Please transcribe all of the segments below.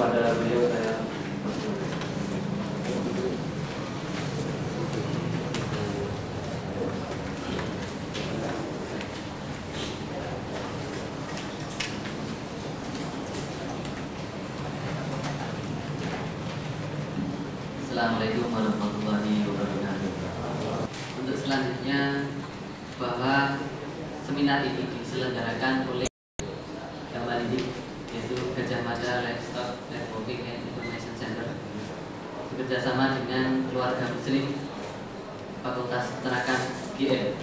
kepada beliau saya Assalamualaikum warahmatullahi wabarakatuh. Untuk selanjutnya, bahwa seminar ini diselenggarakan oleh Gamalidik, yaitu Gajah Mada Livestock Networking and Information Center, bekerjasama dengan keluarga Muslim Fakultas Peternakan GM.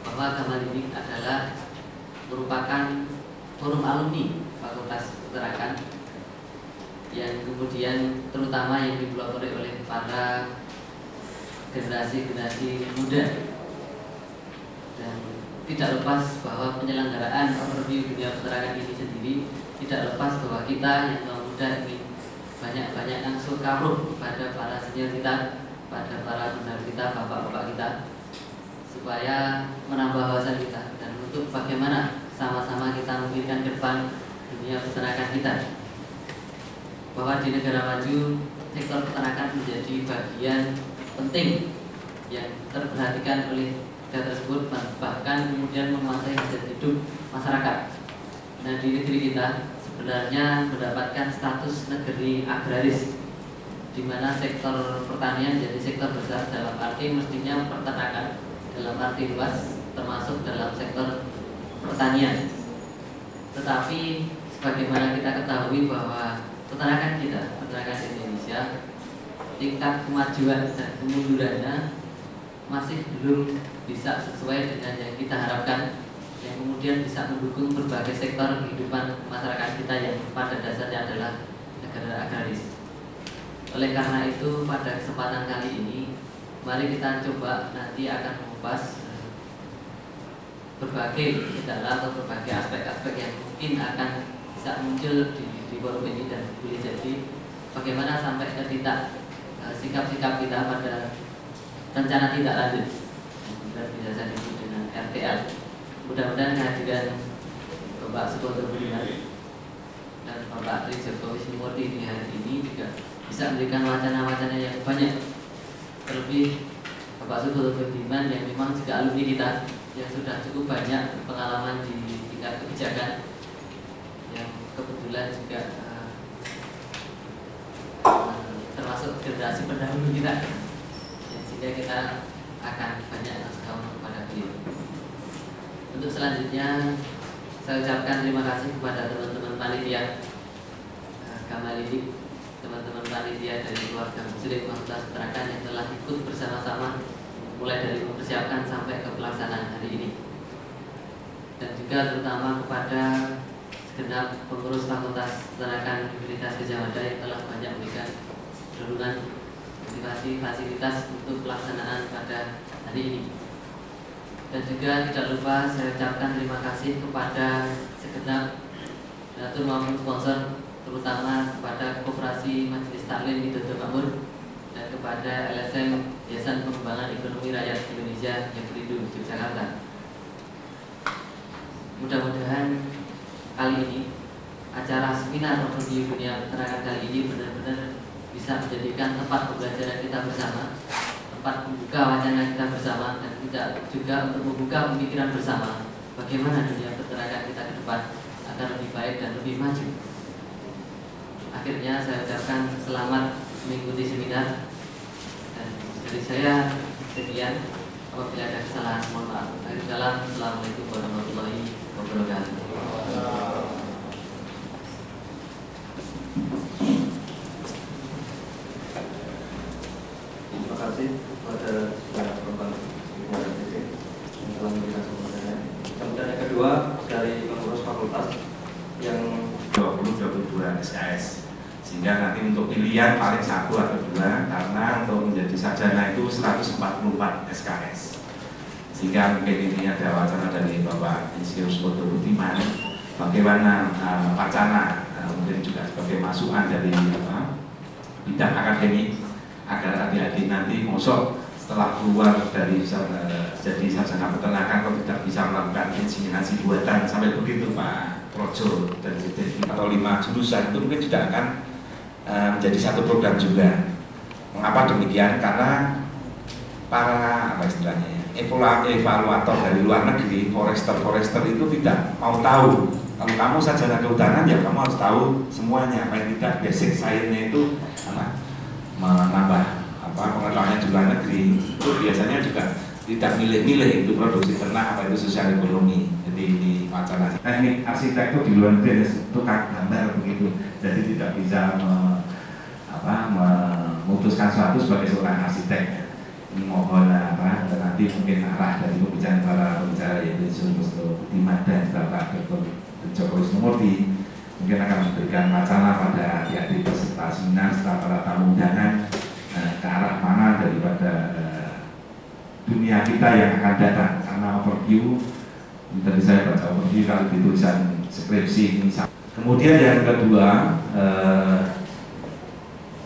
Bahwa Gamalidik adalah merupakan forum alumni Fakultas Peternakan yang kemudian terutama yang dipelopori oleh para generasi muda, dan tidak lepas bahwa penyelenggaraan overview dunia peternakan ini sendiri tidak lepas bahwa kita yang kaum muda ingin banyak-banyak langsung karuh pada para senior kita, pada para bunda kita, bapak-bapak kita, supaya menambah wawasan kita dan untuk bagaimana sama-sama kita memikirkan ke depan dunia peternakan kita. Bahwa di negara maju sektor peternakan menjadi bagian penting yang terperhatikan oleh negara tersebut, bahkan kemudian menguasai hajat hidup masyarakat. Nah, di negeri kita sebenarnya mendapatkan status negeri agraris, di mana sektor pertanian menjadi sektor besar dalam arti mestinya peternakan dalam arti luas termasuk dalam sektor pertanian. Tetapi sebagaimana kita ketahui bahwa peternakan Indonesia, tingkat kemajuan dan kemundurannya masih belum bisa sesuai dengan yang kita harapkan, yang kemudian bisa mendukung berbagai sektor kehidupan masyarakat kita yang pada dasarnya adalah negara agraris. Oleh karena itu, pada kesempatan kali ini, mari kita coba nanti akan mengupas berbagai kendala atau berbagai aspek-aspek yang mungkin akan bisa muncul di forum ini, dan boleh jadi bagaimana sampai ke titik sikap-sikap kita pada rencana tindak lanjut dan biasa disebut dengan RTL. Mudah-mudahan kehadiran Bapak Sukoto Budiman dan Bapak Trijoko Wisnumurti di hari ini juga bisa memberikan wacana-wacana yang banyak. Terlebih Bapak Sukoto Budiman yang memang juga alumni kita, yang sudah cukup banyak pengalaman di tingkat kebijakan, yang kebetulan juga termasuk generasi pendahulu kita, sehingga kita akan banyak ngasih kepada beliau. Untuk selanjutnya, saya ucapkan terima kasih kepada teman-teman panitia Gamalidik, teman-teman panitia dari keluarga Muslim Fakultas Peternakan yang telah ikut bersama-sama mulai dari mempersiapkan sampai ke pelaksanaan hari ini, dan juga terutama kepada segenap pengurus Fakultas Peternakan Universitas Gajah Mada yang telah banyak memberikan dorongan motivasi fasilitas untuk pelaksanaan pada hari ini. Dan juga tidak lupa saya ucapkan terima kasih kepada segenap donatur maupun sponsor, terutama kepada Koperasi Majelis Taklim Widodo Makmur dan kepada LSM Yayasan Pengembangan Ekonomi Rakyat Indonesia yang berindu Yogyakarta. Mudah-mudahan kali ini acara seminar overview dunia peternakan kali ini benar-benar bisa menjadikan tempat pembelajaran kita bersama, tempat membuka wacana kita bersama, dan juga untuk membuka pemikiran bersama bagaimana dunia peternakan kita ke depan agar lebih baik dan lebih maju. Akhirnya saya ucapkan selamat mengikuti seminar, dan dari saya sekian. Apabila ada kesalahan mohon maaf. Assalamualaikum warahmatullahi wabarakatuh. terima kasih kepada Bapak yang telah memberikan sambutannya. Kemudian yang kedua dari pengurus fakultas yang 20-22 SKS, sehingga nanti untuk pilihan paling 1 atau 2, karena untuk menjadi sarjana itu 144 SKS. Sehingga mungkin ini ada wacana dari Bapak Insinyur Sukoto Budiman, bagaimana wacana mungkin juga sebagai masukan dari bidang akademik, agar adik-adik nanti mosok setelah keluar dari jadi sarjana peternakan kok tidak bisa melakukan inseminasi buatan, sampai begitu Pak projo dari atau 5 jurusan itu mungkin juga akan menjadi satu program juga. Mengapa demikian? Karena para apa istilahnya evaluator dari luar negeri, forester itu tidak mau tahu. Kalau kamu sarjana kehutanan ya kamu harus tahu semuanya. Paling tidak basic science-nya itu menambah pengetahuannya di luar negeri. Itu biasanya juga tidak milih-milih itu produksi ternak apa itu sosial ekonomi. Jadi ini wacana. Teknik arsitek itu di luar negeri tukang gambar begitu. Jadi tidak bisa memutuskan sesuatu sebagai seorang arsitek. Mohon nanti mungkin arah dari para pembicara yaitu Dr. Budiman dan Bapak Dr. Joko Wisnumurti mungkin akan memberikan wacana pada adik-adik peserta seminar serta para tamu undangan ke arah mana daripada dunia kita yang akan datang. Karena overview tadi saya baca overview kalau di tulisan skripsi ini. Kemudian yang kedua,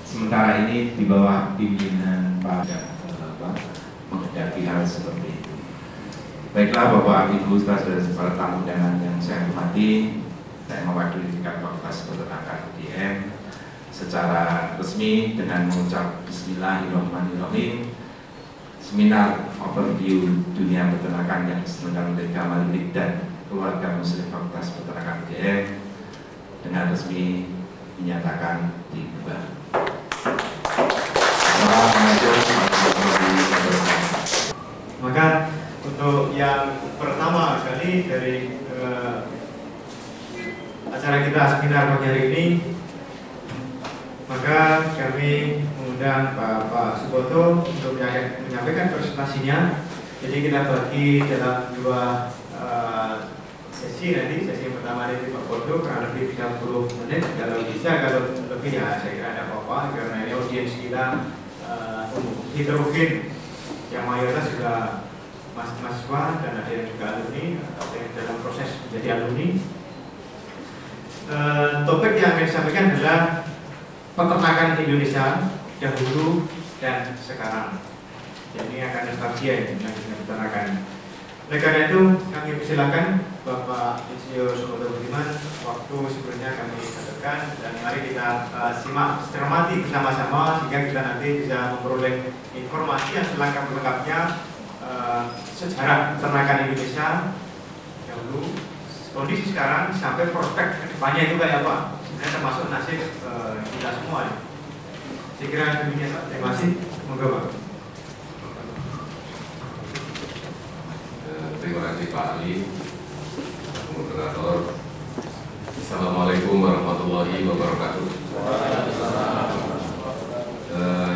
sementara ini di bawah pimpinan Pak menghadapi hal seperti itu. Baiklah Bapak Ibu saudara para tamu undangan yang saya hormati, saya mewakili tingkat Fakultas Peternakan UGM secara resmi dengan mengucap Bismillahirrahmanirrahim. Seminar overview dunia peternakan yang diselenggarakan oleh Kamalidik dan keluarga Muslim Fakultas Peternakan UGM dengan resmi dinyatakan dibuka. Maka untuk yang pertama kali dari acara kita seminar pagi hari ini, maka kami mengundang Pak Suboto untuk menyampaikan presentasinya. Jadi kita bagi dalam 2 sesi nanti. Sesi yang pertama dari Pak Bodo kurang lebih 30 menit. Kalau bisa, kalau lebih ya saya kira ada apa-apa karena ini audiens kita heterogen, yang mayoritas juga mahasiswa dan ada yang juga alumni atau yang dalam proses menjadi alumni. Topik yang akan disampaikan adalah peternakan Indonesia dahulu dan sekarang. Jadi akan nostalgia dengan peternakan. Oleh karena itu kami persilakan Bapak Insinyur Suboto Budiman, waktu sebelumnya kami katakan, dan mari kita simak cermati bersama-sama sehingga kita nanti bisa memperoleh informasi yang selengkap-lengkapnya sejarah peternakan Indonesia dahulu, kondisi sekarang sampai prospek kedepannya itu kayak apa. Sebenarnya termasuk nasib kita semua. Saya kira demikian Pak. Terima kasih. Semoga Pak. Terima kasih Pak Ali, moderator. Assalamualaikum warahmatullahi wabarakatuh.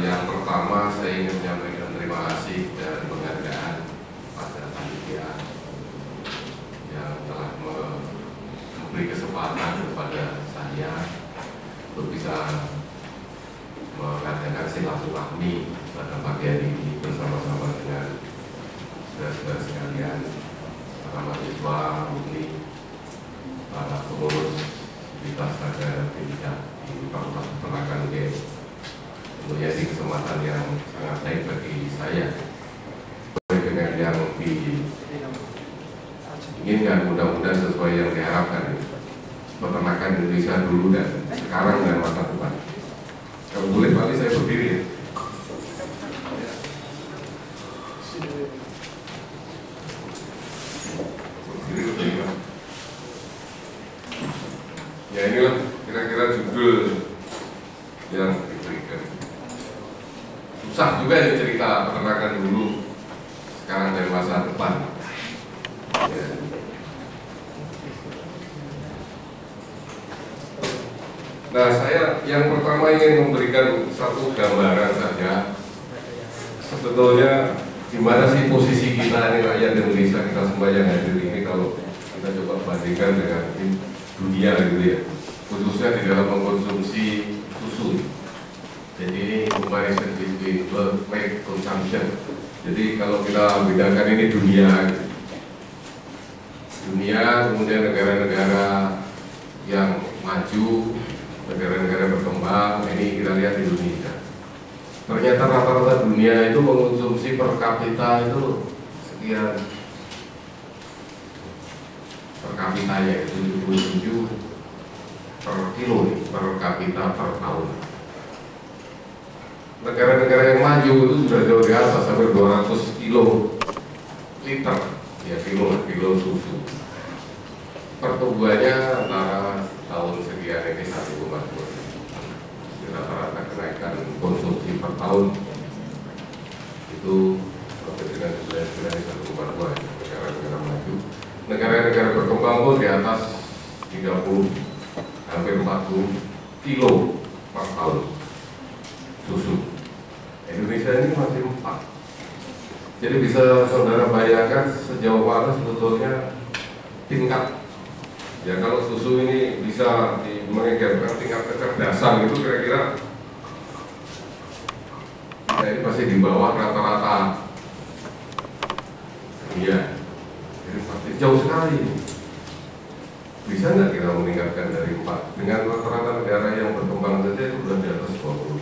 Yang pertama saya ingin menyampaikan terima kasih dan penghargaan pada panitia yang telah memberi kesempatan kepada saya untuk bisa mengadakan silaturahmi pada pagi hari ini bersama-sama dengan saudara-saudara sekalian, para mahasiswa, alumni, para pengurus Universitas Sarjana Pendidikan di Fakultas Peternakan UGM. Tentunya ini kesempatan yang sangat baik bagi saya dengan yang diinginkan, mudah-mudahan sesuai yang diharapkan peternakan Indonesia dulu dan sekarang dan masa depan. Kalau boleh Pak Ali, saya berdiri ya. Ya inilah kira-kira judul yang diberikan. Susah juga ya cerita peternakan dulu, sekarang dari masa depan. Ya. Nah, saya yang pertama ingin memberikan satu gambaran saja. Sebetulnya di mana sih posisi kita ini rakyat Indonesia, kita semua yang hadir ini kalau kita coba bandingkan dengan dunia gitu ya, khususnya di dalam mengkonsumsi susu. Jadi ini comparison between milk consumption. Jadi kalau kita bedakan ini dunia, kemudian negara-negara yang maju, negara-negara berkembang, ini kita lihat Indonesia. Ternyata rata-rata dunia itu mengonsumsi per kapita itu sekian per kapitanya itu 77 per kilo nih, per kapita per tahun. Negara-negara yang maju itu sudah jauh di atas, sampai 200 kilo liter, ya kilo susu. Pertumbuhannya antara tahun sekian ini 1,2. Rata-rata kenaikan konsumsi per tahun itu dengan jumlah 1,2 negara-negara maju. Negara-negara berkembang pun di atas 30, hampir 40 kilo per tahun susu. Indonesia ini masih 4. Jadi bisa saudara bayangkan sejauh mana sebetulnya tingkat, ya kalau susu ini bisa mengejarkan tingkat kecerdasan itu kira-kira kita ini masih di bawah rata-rata. Iya, jadi pasti jauh sekali. Bisa nggak kita meningkatkan dari 4 dengan rata-rata negara yang berkembang saja itu sudah di atas 20.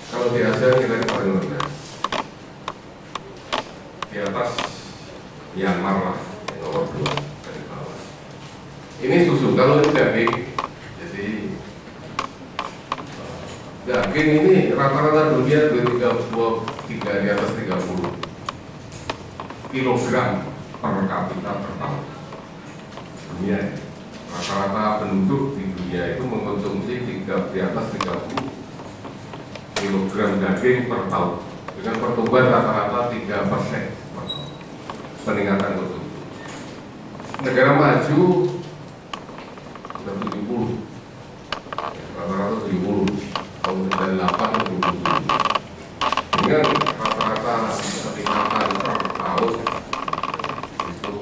Kalau di ASEAN kita ini paling rendah, di atas Myanmar lah, nomor 2 dari bawah. Ini susu, kalau ini daging, jadi daging ini rata-rata dunia 3 di atas 30 kilogram per kapita per tahun. Dunia rata-rata penduduk di dunia itu mengkonsumsi di atas 30 kilogram daging per tahun dengan pertumbuhan rata-rata 3% per tahun peningkatan konsumsi. Negara maju sudah 70, rata-rata 70, tahun 98 70 dengan rata-rata peningkatan per tahun itu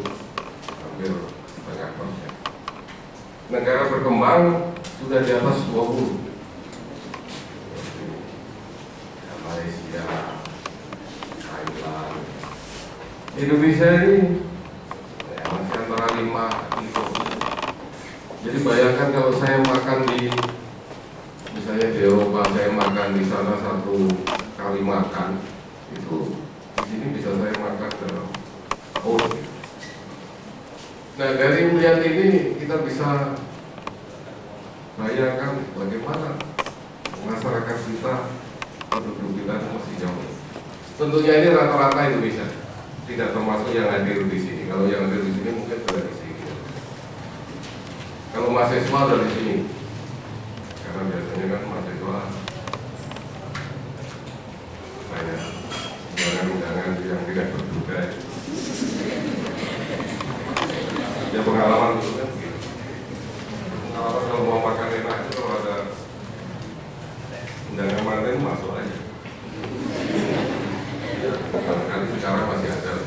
hampir setengah persen. Negara berkembang sudah di atas 20. Malaysia, Thailand, Indonesia ini ya, masih antara 5 kilo. Jadi bayangkan kalau saya makan di, misalnya di Eropa, saya makan di sana 1 kali makan itu, di sini bisa saya makan dalam tahun. Nah dari melihat ini kita bisa bayangkan bagaimana masyarakat kita, penduduk kita masih jauh. Tentunya ini rata-rata Indonesia, tidak termasuk yang hadir di sini. Kalau yang hadir di sini mungkin sudah di sini. Kalau mahasiswa dari sini, karena biasanya kan mahasiswa banyak undangan-undangan yang tidak berduga. Ya pengalaman itu kan gitu. Pengalaman kalau mau makan enak itu kalau ada undangan manten masuk aja. Barangkali sekarang masih ada.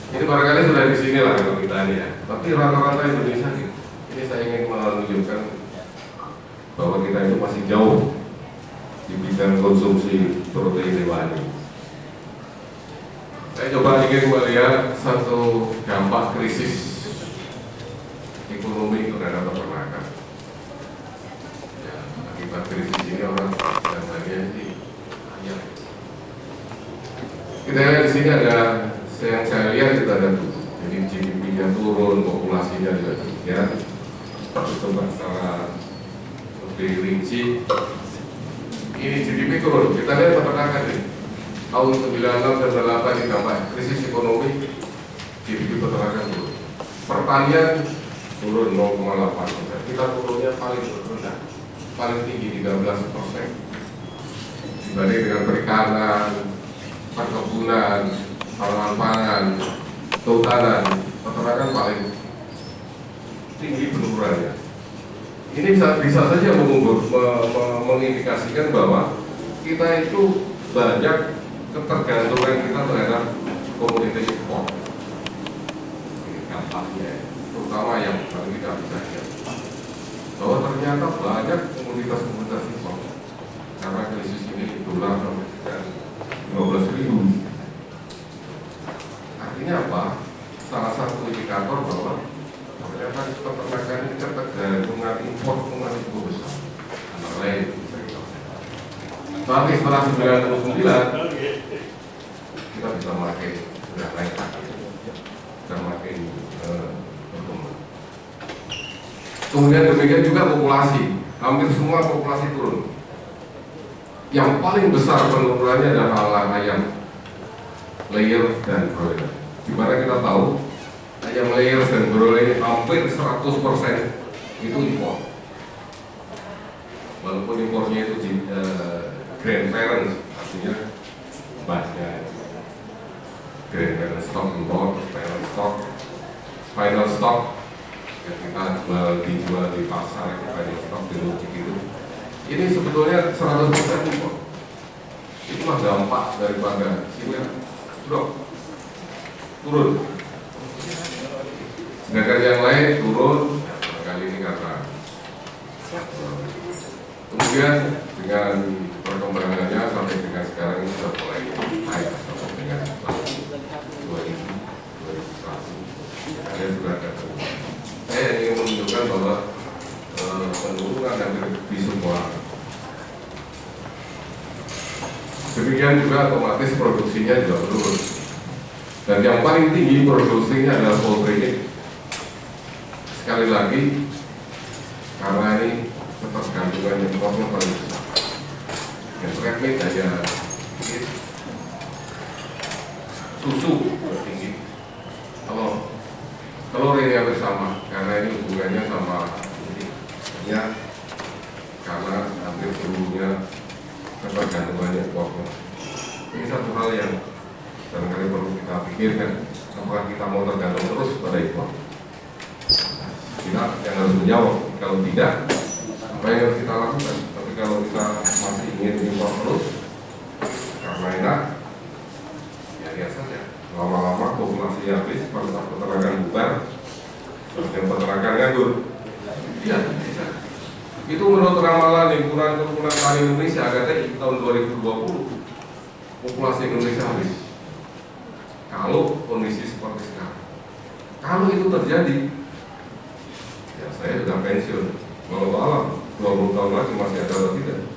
Ini barangkali sudah di sini lah kalau kita ini ya. Tapi rata-rata Indonesia gitu. Ini saya ingin menunjukkan bahwa kita itu masih jauh di bidang konsumsi protein hewani. Saya coba ingin melihat satu dampak krisis ekonomi terhadap peternakan. Ya, akibat krisis ini orang yang bagian ini banyak. Kita lihat di sini ada, yang saya lihat itu ada tuh. Jadi GDP-nya turun, populasinya juga demikian. Tapi coba secara lebih rinci, ini GDP turun. Kita lihat peternakan ini. Tahun 96 dan 98 ditambah krisis ekonomi, GDP peternakan turun. Pertanian turun 0,8%. Kita turunnya paling rendah, paling tinggi 13% dibanding dengan perikanan, perkebunan, tanaman pangan, kehutanan. Peternakan paling tinggi penurunannya. Ini bisa saja mengindikasikan bahwa kita itu banyak ketergantungan kita terhadap komoditas impor. Ini dampaknya, terutama yang kita bisa lihat bahwa ternyata banyak komoditas impor karena krisis ini dolar sampai 15.000. Artinya apa? Salah satu indikator bahwa ternyata peternakan ini ketergantungan impor itu besar. Antara lain, tapi setelah 99 kita bisa makin sudah naik, kita makin berkembang. Kemudian demikian juga populasi, hampir semua populasi turun. Yang paling besar penurunannya adalah ayam layer dan broiler. Dimana kita tahu ayam layer dan broiler hampir 100% itu impor. Walaupun impornya itu grandparents, artinya mbahnya grandparent stock impor, final stock yang kita dijual di pasar, itu final stock di logik itu. Ini sebetulnya 100% impor. Itulah dampak daripada sini drop, turun. Sedangkan yang lain turun, kali ini karena kemudian dengan perkembangannya sampai dengan sekarang ini sudah mulai naik sampai dengan 2001. Saya sudah ada. Saya ingin menunjukkan bahwa penurunan hampir di semua. Demikian juga otomatis produksinya juga menurun. Dan yang paling tinggi produksinya adalah poultry. Sekali lagi, karena ini ketergantungan impornya paling besar. Yang red meat hanya susu tinggi. Telur ini hampir sama, karena ini hubungannya sama ini. Ya, karena hampir seluruhnya ketergantungannya impornya. Ini satu hal yang barangkali perlu kita pikirkan. Apakah kita mau tergantung terus pada impor? Kita yang harus menjawab. Kalau tidak, apa yang harus kita lakukan? Tapi kalau kita masih ingin impor terus karena enak, ya biasa saja. Lama-lama populasi habis, kualitas peternakan bubar, dan peternakan nganggur. Ya, bisa. Itu menurut ramalan Himpunan Kerukunan Tani Indonesia KTI tahun 2020, populasi Indonesia habis. Kalau kondisi seperti sekarang, kalau itu terjadi, ya saya sudah pensiun. Walau alam 20 tahun lagi masih ada atau tidak.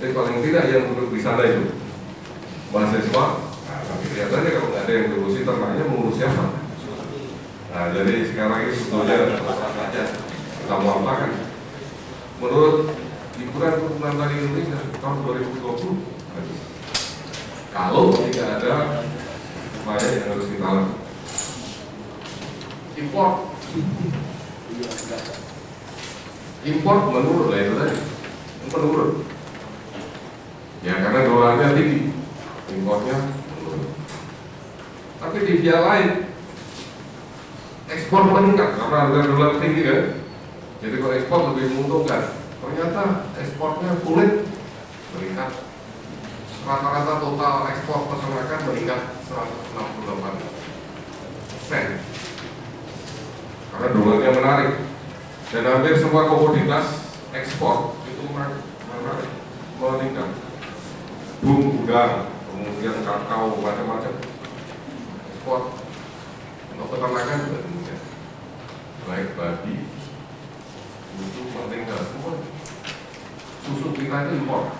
Tapi paling tidak yang duduk di sana itu mahasiswa. Nah, tapi lihat aja kalau nggak ada yang ngurusi ternaknya mengurus siapa. Nah, jadi sekarang ini sebetulnya aja kita melampakan. Menurut Himpunan Kerukunan Tani Indonesia tahun 2020, kalau tidak ada upaya yang harus kita lakukan, impor menurun lah itu tadi, menurun. Ya karena dolarnya tinggi, impornya menurun. Tapi di pihak lain, ekspor meningkat karena harga dolar tinggi kan. Jadi kalau ekspor lebih menguntungkan. Ternyata ekspornya kulit meningkat. Rata-rata total ekspor peternakan meningkat 168%. Karena dolarnya menarik. Dan hampir semua komoditas ekspor itu menarik, meningkat. Udang, kemudian kakao, macam-macam. Ekspor untuk peternakan juga meningkat. Baik babi, susu meningkat semua. Susu kita itu impor,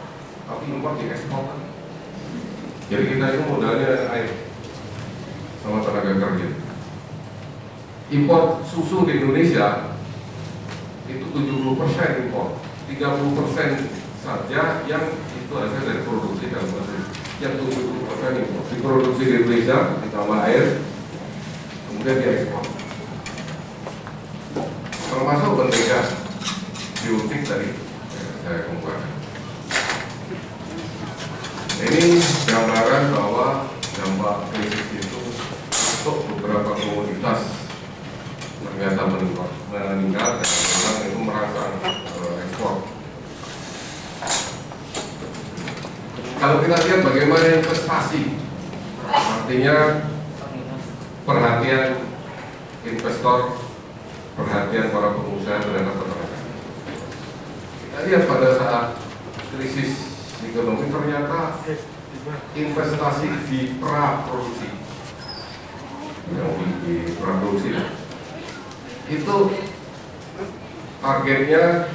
tapi impor diekspor. Jadi kita itu modalnya air sama tenaga kerja. Impor susu di Indonesia itu 70% impor, 30% saja yang itu hasil dari produksi dalam negeri. Yang 70% impor diproduksi di Indonesia, ditambah air, kemudian diekspor. Termasuk bendera biotik tadi saya kumpulkan. Ini gambaran bahwa dampak krisis itu untuk beberapa komoditas ternyata meningkat dan memang itu merangsang ekspor. Kalau kita lihat bagaimana investasi, artinya perhatian investor, perhatian para pengusaha terhadap peternakan. Kita lihat pada saat krisis ekonomi ternyata investasi di praproduksi, yang di praproduksi itu targetnya,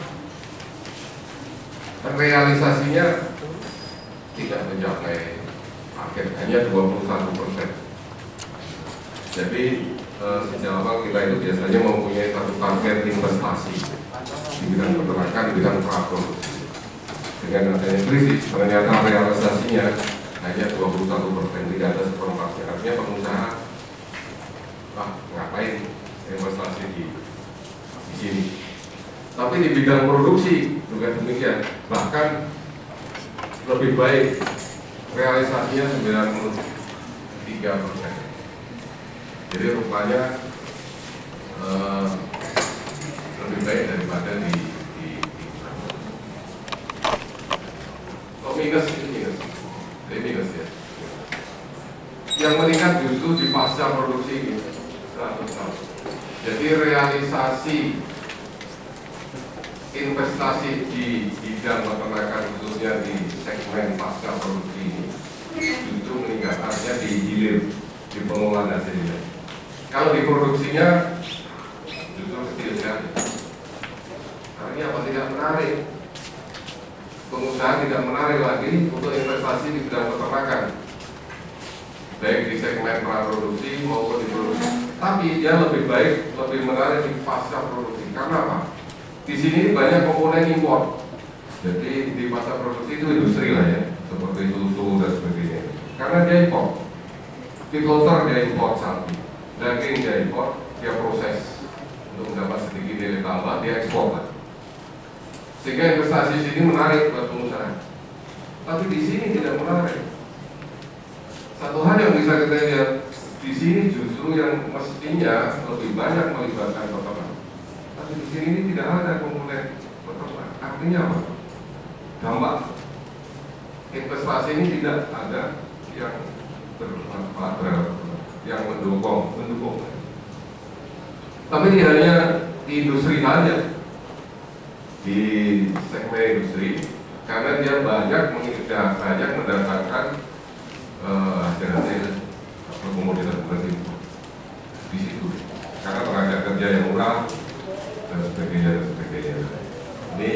realisasinya tidak mencapai target, hanya 21%. Jadi sejak awal kita itu biasanya mempunyai satu target investasi di bidang peternakan, di bidang praproduksi. Dengan adanya krisis, ternyata realisasinya hanya 21%, tidak ada seperempatnya. Artinya pengusaha, ngapain investasi di sini? Tapi di bidang produksi juga demikian, bahkan lebih baik, realisasinya 93%. Jadi rupanya lebih baik daripada di minus ya. Yang meningkat justru di pasca produksi ini 100 tahun. Jadi realisasi investasi di bidang peternakan khususnya di segmen pasca produksi ini justru meningkat, artinya di hilir, di pengolahan hasilnya. Kalau di produksinya justru kecil sekali. Artinya apa? Tidak menarik. Pengusaha tidak menarik lagi untuk investasi di bidang peternakan, baik di segmen praproduksi maupun di produksi. Tapi dia lebih baik, lebih menarik di pasca produksi. Karena apa? Di sini banyak komponen impor. Jadi di pasca produksi itu industri lah ya, seperti susu dan sebagainya. Karena dia impor, piloter dia impor sapi, daging dia impor, dia proses untuk mendapat sedikit nilai tambah, dia ekspor lah. Sehingga investasi sini menarik buat pengusaha. Tapi di sini tidak menarik. Satu hal yang bisa kita lihat di sini justru yang mestinya lebih banyak melibatkan peternak. Tapi di sini ini tidak ada komponen peternak. Artinya apa? Dampak investasi ini tidak ada yang bermanfaat terhadap yang mendukung. Tapi tidak hanya di industri saja. Di segmen industri, karena dia banyak mendatangkan hasil-hasil komoditas impor di situ, karena tenaga kerja yang murah dan sebagainya. Ini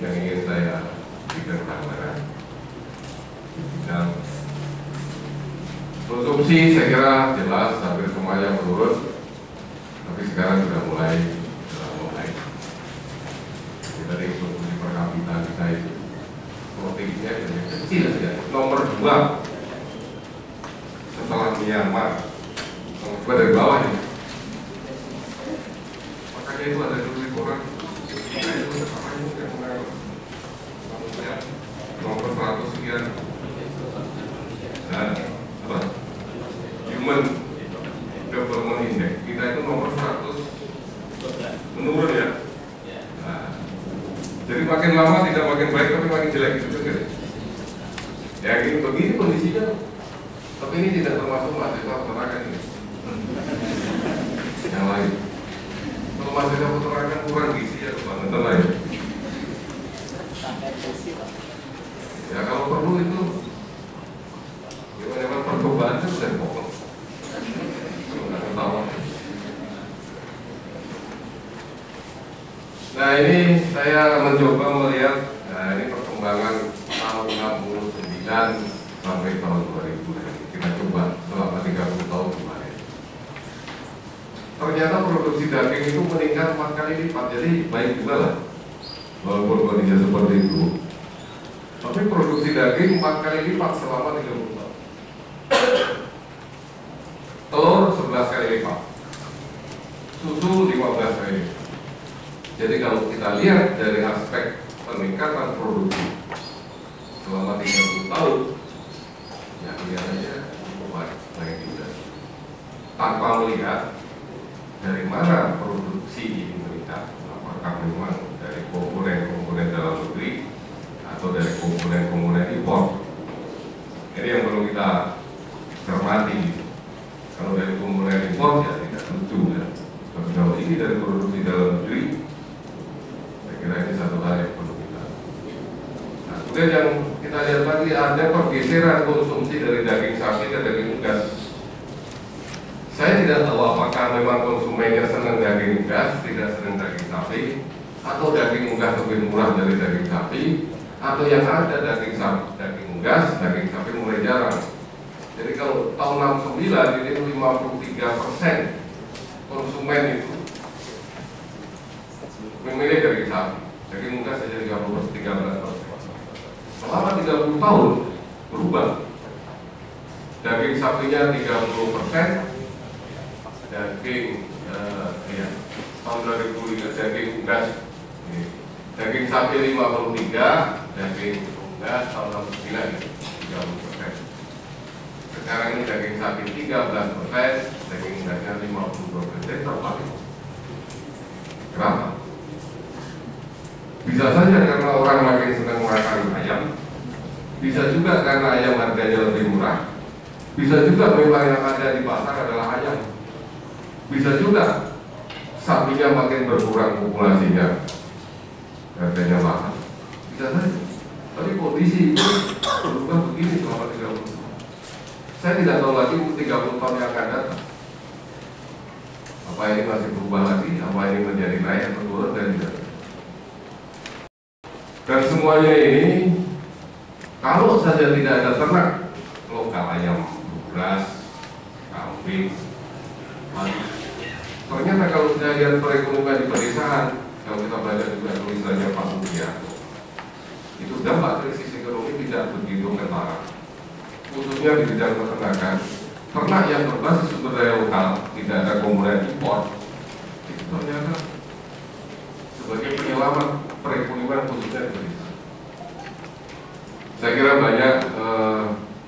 yang ingin saya berikan gambaran. Dan konsumsi saya kira jelas hampir semuanya menurun, tapi sekarang sudah mulai. Dari konsumsi per kapita kita itu proteinnya kecil saja. Nomor 2 setelah Myanmar, nomor 2 dari bawah ini. Makanya itu ada dulu di koran. Nah itu apa itu yang manusia nomor 100 sekian. Nah, apa? Human Development Index kita itu nomor 100 menurun ya. Jadi makin lama tidak makin baik tapi makin jelek gitu kan? Ya gini begini kondisinya. Tapi ini tidak termasuk mahasiswa peternakan ini. Yang lain. Kalau mahasiswa peternakan kurang gizi ya kebangetan lah ya. Ya kalau perlu itu gimana percobaan itu sudah pokok. Nggak ketawa. Nah ini saya mencoba melihat, nah ini perkembangan tahun 69 sampai tahun 2000. Kita coba selama 30 tahun kemarin. Ternyata produksi daging itu meningkat 4 kali lipat, jadi baik juga lah. Walaupun kondisinya seperti itu, tapi produksi daging 4 kali lipat selama 30 tahun. Telur 11 kali lipat, susu 15 kali lipat. Jadi kalau kita lihat dari aspek peningkatan produksi selama 30 tahun, ya kelihatannya baik juga. Tanpa melihat dari mana produksi ini meningkat, apakah memang dari komponen dalam negeri atau dari komponen impor. Ini yang perlu kita cermati. Kalau dari komponen impor ya tidak lucu ya. Tapi kalau ini dari produksi dalam negeri, kira ini satu hal yang perlu kita. Nah, kemudian yang kita lihat lagi ada pergeseran konsumsi dari daging sapi ke daging unggas. Saya tidak tahu apakah memang konsumennya senang daging unggas, tidak senang daging sapi, atau daging unggas lebih murah dari daging sapi, atau yang ada daging unggas, daging sapi mulai jarang. Jadi kalau tahun 69 ini 53% konsumen itu memilih daging sapi, daging muda saja 13%. Selama 30 tahun berubah, daging sapinya 30%, daging tahun 2003 daging unggas, daging sapi 53, daging unggas tahun 69 30%. Sekarang ini daging sapi 13%, daging unggasnya 52%, terbalik. Kenapa? Bisa saja karena orang makin senang makan ayam, bisa juga karena ayam harganya lebih murah, bisa juga memang yang ada di pasar adalah ayam, bisa juga sapinya makin berkurang populasinya, harganya mahal, bisa saja. Tapi kondisi itu berubah begini selama 30 tahun. Saya tidak tahu lagi 30 tahun yang akan datang. Apa ini masih berubah lagi? Apa ini menjadi naik atau turun dan tidak? Dan semuanya ini, kalau saja tidak ada ternak lokal ayam, beras, kambing, ternyata kalau kita lihat perekonomian di pedesaan, kalau kita baca juga tulisannya Pak Sugiarto, itu dampak krisis ekonomi tidak begitu ketara, khususnya di bidang peternakan. Ternak yang berbasis sumber daya lokal, tidak ada komponen impor, itu ternyata sebagai penyelamat perekonomian khususnya di pedesaan. Saya kira banyak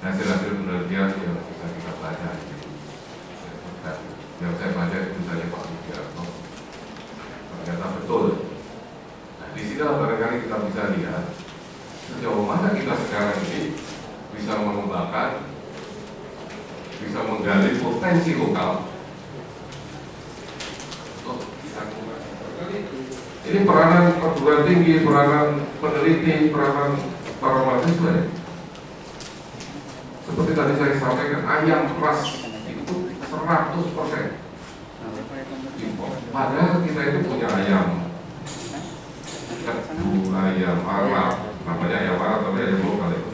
hasil-hasil penelitian yang bisa kita baca. Yang saya baca itu misalnya Pak Sugiarto, ternyata betul. Nah, di sini barangkali kita bisa lihat sejauh mana kita sekarang ini bisa mengembangkan, bisa menggali potensi lokal. Ini peranan perguruan tinggi, peranan peneliti, peranan para mahasiswa ya. Seperti tadi saya sampaikan, ayam ras itu 100% impor. Padahal kita itu punya ayam kedu, ayam Arab, namanya ayam Arab tapi ayam lokal itu.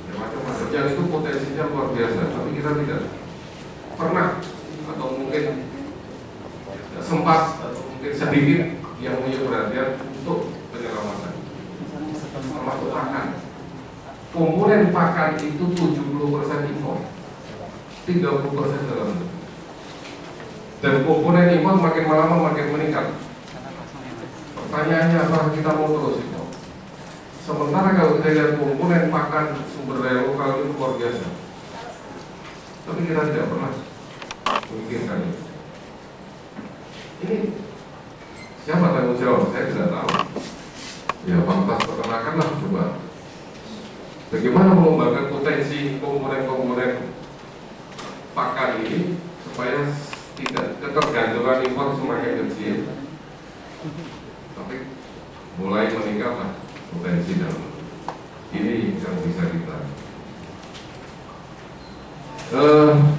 Ya, macam-macam yang itu potensinya luar biasa, tapi kita tidak pernah atau mungkin sempat atau mungkin sedikit yang punya perhatian untuk penyelamatan, termasuk pakan. Komponen pakan itu 70% impor, 30% dalam negeri. Dan komponen impor makin lama makin meningkat. Pertanyaannya apakah kita mau terus impor? Sementara kalau kita lihat komponen pakan sumber daya lokal itu luar biasa, tapi kita tidak pernah memikirkan itu. Ini siapa tanggung jawab? Saya tidak tahu. Ya, Fakultas Peternakan lah coba. Bagaimana mengembangkan potensi komponen-komponen pakan ini supaya tidak ketergantungan impor semakin kecil, tapi mulai meningkat potensi dalam. Ini yang bisa kita.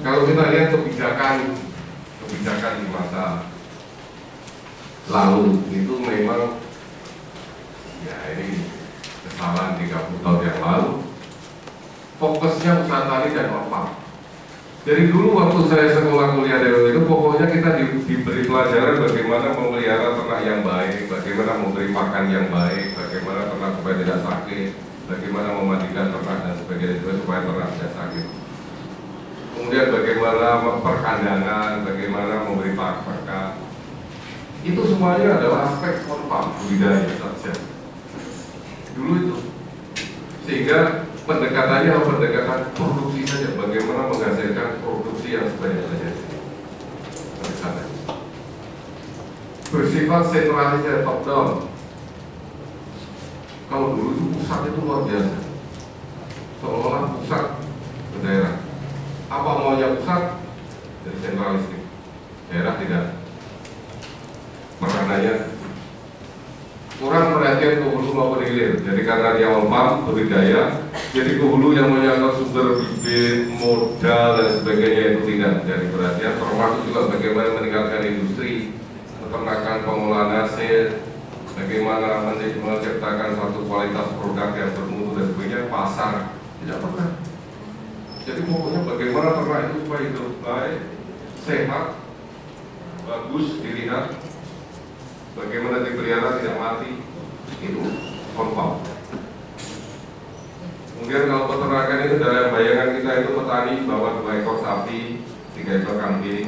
Kalau kita lihat kebijakan di masa lalu itu memang ya ini kesalahan 30 tahun yang lalu. Fokusnya usaha tani dan orphan. Jadi dulu waktu saya sekolah kuliah itu pokoknya kita diberi pelajaran bagaimana memelihara ternak yang baik, bagaimana memberi makan yang baik, bagaimana ternak supaya tidak sakit, bagaimana memandikan ternak dan sebagainya supaya ternak tidak sakit. Kemudian bagaimana perkandangan, bagaimana memberi pakan. Itu semuanya adalah aspek orphan budidaya saja. Dulu itu, sehingga pendekatannya pendekatan produksi saja, bagaimana menghasilkan produksi yang sebanyak-banyaknya. Bersifat sentralisasi top down. Kalau dulu itu pusat itu luar biasa, seolah-olah pusat ke daerah. Apa maunya pusat jadi sentralistik, daerah tidak. Makanannya kurang perhatian ke hulu maupun hilir. Jadi karena dia farm budidaya, jadi ke hulu yang menyangkut sumber bibit, modal dan sebagainya itu tidak menjadi perhatian. Termasuk juga bagaimana meningkatkan industri, peternakan, pengolahan hasil, bagaimana menciptakan satu kualitas produk yang bermutu dan sebagainya, pasar tidak pernah. Jadi pokoknya bagaimana ternak itu supaya hidup baik, sehat, bagus dilihat, bagaimana dipelihara tidak mati, itu confirm. Kemudian kalau peternakan itu dalam bayangan kita itu petani bawa 2 ekor sapi, 3 ekor kambing,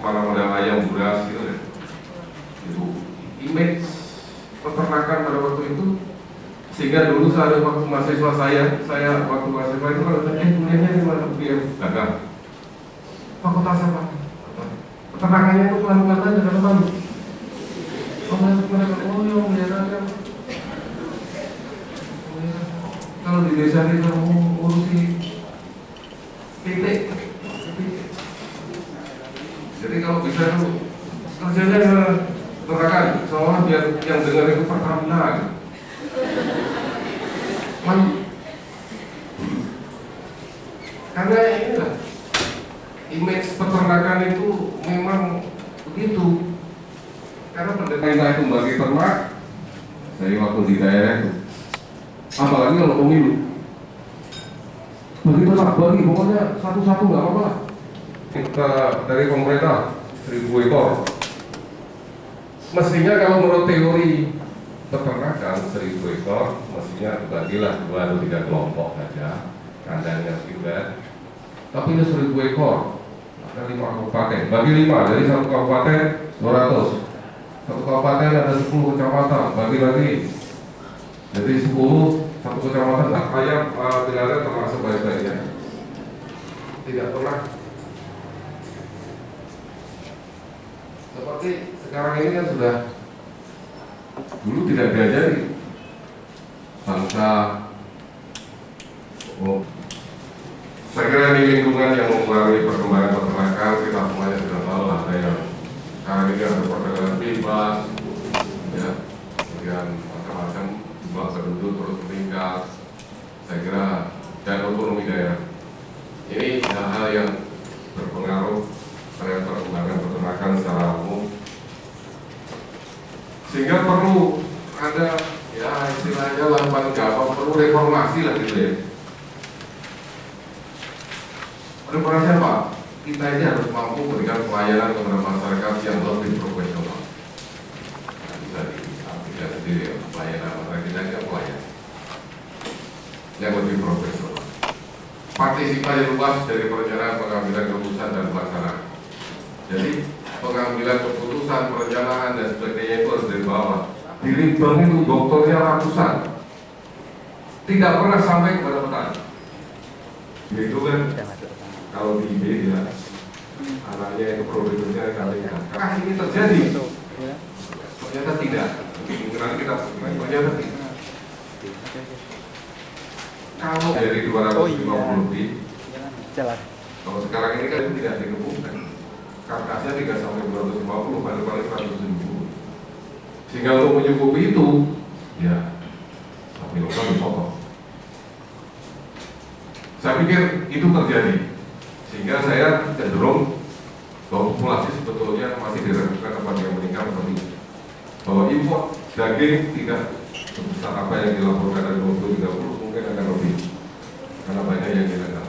mana-mana ayam buras gitu ya. Itu image peternakan pada waktu itu. Sehingga dulu saya waktu mahasiswa saya waktu mahasiswa itu kalau kuliahnya di mana kuliah dagang. Fakultas apa? Peternakannya itu pelan-pelan aja dalam Palu. Oh yang melihara. Kalau di desa itu ngurusi titik. Jadi kalau bisa tuh kerjanya peternakan, soalnya biar yang dengar itu Pertamina. Karena inilah image peternakan itu memang begitu. Karena pemerintah itu bagi ternak, saya waktu di daerah itu, apalagi kalau pemilu, bagi ternak bagi pokoknya satu-satu nggak apa-apa. Kita dari pemerintah 1000 ekor. Mestinya kalau menurut teori peternakan 1000 ekor, mestinya dibagilah 2 atau 3 kelompok saja, kandangnya juga. Tapi ini 1000 ekor, ada 5 kabupaten, bagi 5, dari 1 kabupaten 200, 1 kabupaten ada 10 kecamatan, bagi-bagi, jadi 10, 1 kecamatan, ayam pelihara termasuk baik-baiknya, tidak pernah seperti sekarang ini kan sudah. Dulu tidak diajari bangsa. Saya kira ini lingkungan yang mempengaruhi perkembangan peternakan. Kita semuanya sudah tahu lah, sekarang ini ada perdagangan bebas, ya, kemudian macam-macam jumlah penduduk terus meningkat. Saya kira dan otonomi daerah ini hal-hal yang berpengaruh terhadap perkembangan peternakan secara umum. Sehingga perlu ada ya istilahnya lakukan apa, perlu reformasi lah gitu ya. Reformasi apa? Kita ini harus mampu memberikan pelayanan kepada masyarakat yang lebih profesional. Nah, bisa diartikan sendiri ya, pelayanan masyarakat kita ini pelayanan yang lebih profesional. Partisipasi luas dari perencanaan, pengambilan keputusan dan pelaksanaan. Jadi pengambilan keputusan, perencanaan dan sebagainya itu harus dari bawah. Di Litbang itu dokternya ratusan, tidak pernah sampai kepada petani. Itu kan kalau di IB ya, anaknya itu produsernya kali ini terjadi. Ternyata tidak. Kemungkinan kita ternyata tidak. Kalau dari 250 lebih, kalau sekarang ini kan itu tidak dikembangkan. Karkasnya 3 sampai 250, paling 100.000. Sehingga untuk menyukupi itu, ya, sapi lokal dipotong. Saya pikir itu terjadi, sehingga saya cenderung bahwa populasi sebetulnya masih diragukan apa yang meningkat seperti itu. Bahwa impor daging tidak sebesar apa yang dilaporkan dari 2030 mungkin akan lebih, karena banyak yang ilegal.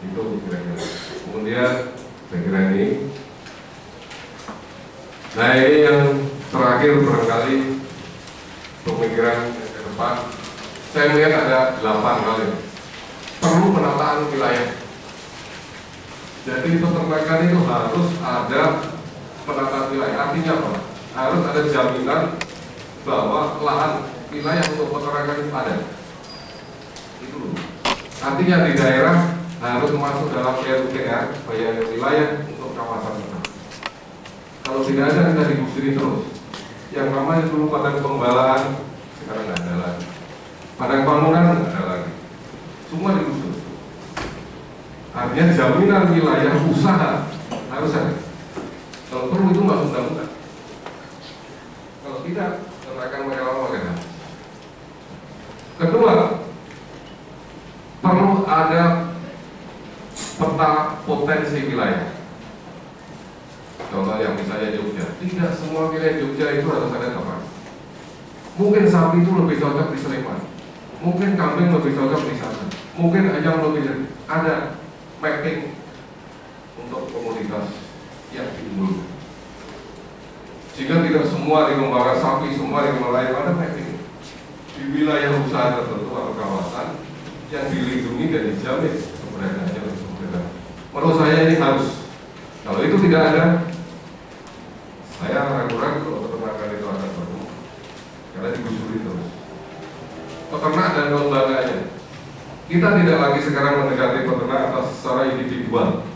Itu kira-kira. Kemudian saya kira ini. Nah ini yang terakhir barangkali pemikiran ke depan. Saya melihat ada 8 hal ini. Perlu penataan wilayah. Jadi peternakan itu harus ada penataan wilayah. Artinya apa? Harus ada jaminan bahwa lahan wilayah untuk peternakan itu ada. Itu. Artinya di daerah harus masuk dalam PUPR, bayangan wilayah untuk kawasan itu. Kalau tidak ada, kita digusuri terus. Yang namanya dulu padang pembalaan, sekarang nggak ada lagi. Padang bangunan nggak ada lagi. Semua digusur. Artinya jaminan wilayah usaha harus ada. Kalau perlu itu masuk undang-undang. Kalau tidak, akan merelakan. Kedua, perlu ada peta potensi wilayah. Contoh yang misalnya Jogja, tidak semua wilayah Jogja itu harus ada tempat. Mungkin sapi itu lebih cocok di Sleman, mungkin kambing lebih cocok di sana, mungkin ayam lebih ada mapping untuk komoditas yang diunggulkan. Sehingga tidak semua di lembaga sapi, semua di lembaga ada mapping di wilayah usaha tertentu atau kawasan yang dilindungi dan dijamin keberadaannya oleh pemerintah. Menurut saya ini harus. Kalau itu tidak ada, saya ragu-ragu kalau peternakan itu akan bertumbuh karena digusuri terus. Peternak dan lembaganya, kita tidak lagi sekarang mendekati peternak atas secara individual,